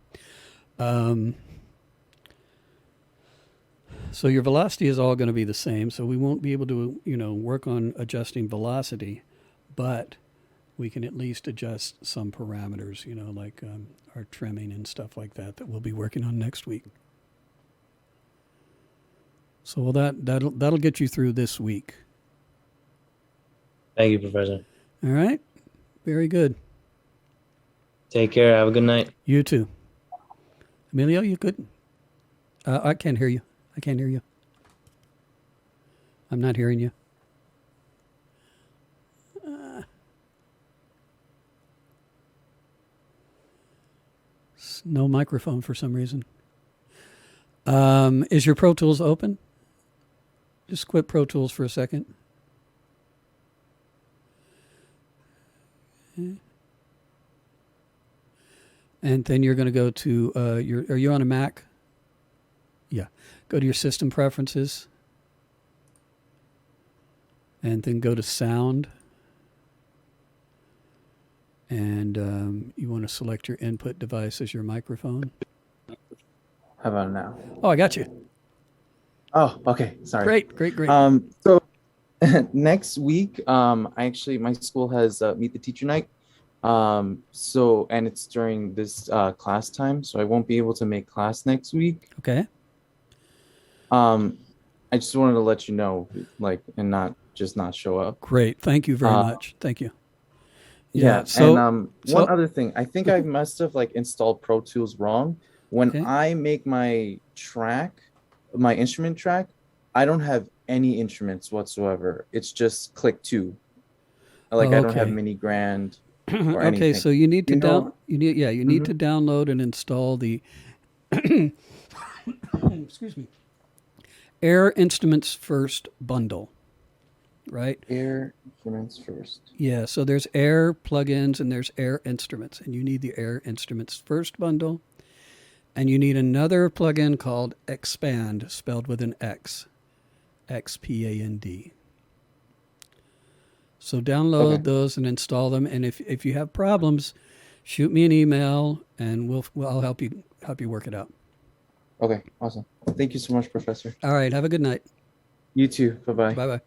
So your velocity is all going to be the same, so we won't be able to, work on adjusting velocity, but we can at least adjust some parameters, like our trimming and stuff like that we'll be working on next week. So that'll get you through this week. Thank you, Professor. All right. Very good. Take care. Have a good night. You too. Emilio, you good? I can't hear you. I can't hear you. I'm not hearing you. No microphone for some reason. Is your Pro Tools open? Just quit Pro Tools for a second. And then you're going to go to are you on a Mac? Yeah. Go to your system preferences. And then go to sound. And you want to select your input device as your microphone. How about now? Oh, I got you. Oh, okay. Sorry. Great. So next week, my school has Meet the Teacher Night. And it's during this class time, so I won't be able to make class next week. Okay. I just wanted to let you know, and not show up. Great. Thank you very much. Thank you. Yeah. So, one other thing, I think I must have installed Pro Tools wrong. When I make my instrument track, I don't have any instruments whatsoever. It's just click 2. I don't have mini grand or anything. Okay, so you need to need to download and install the excuse me, Air Instruments First bundle. Right? Air Instruments First. Yeah, so there's Air plugins and there's Air Instruments, and you need the Air Instruments First bundle, and you need another plugin called Expand, spelled with an X, Xpand. So download those and install them, and if you have problems, shoot me an email, and I'll help you work it out. Okay, awesome. Thank you so much, Professor. All right, have a good night. You too. Bye-bye. Bye-bye.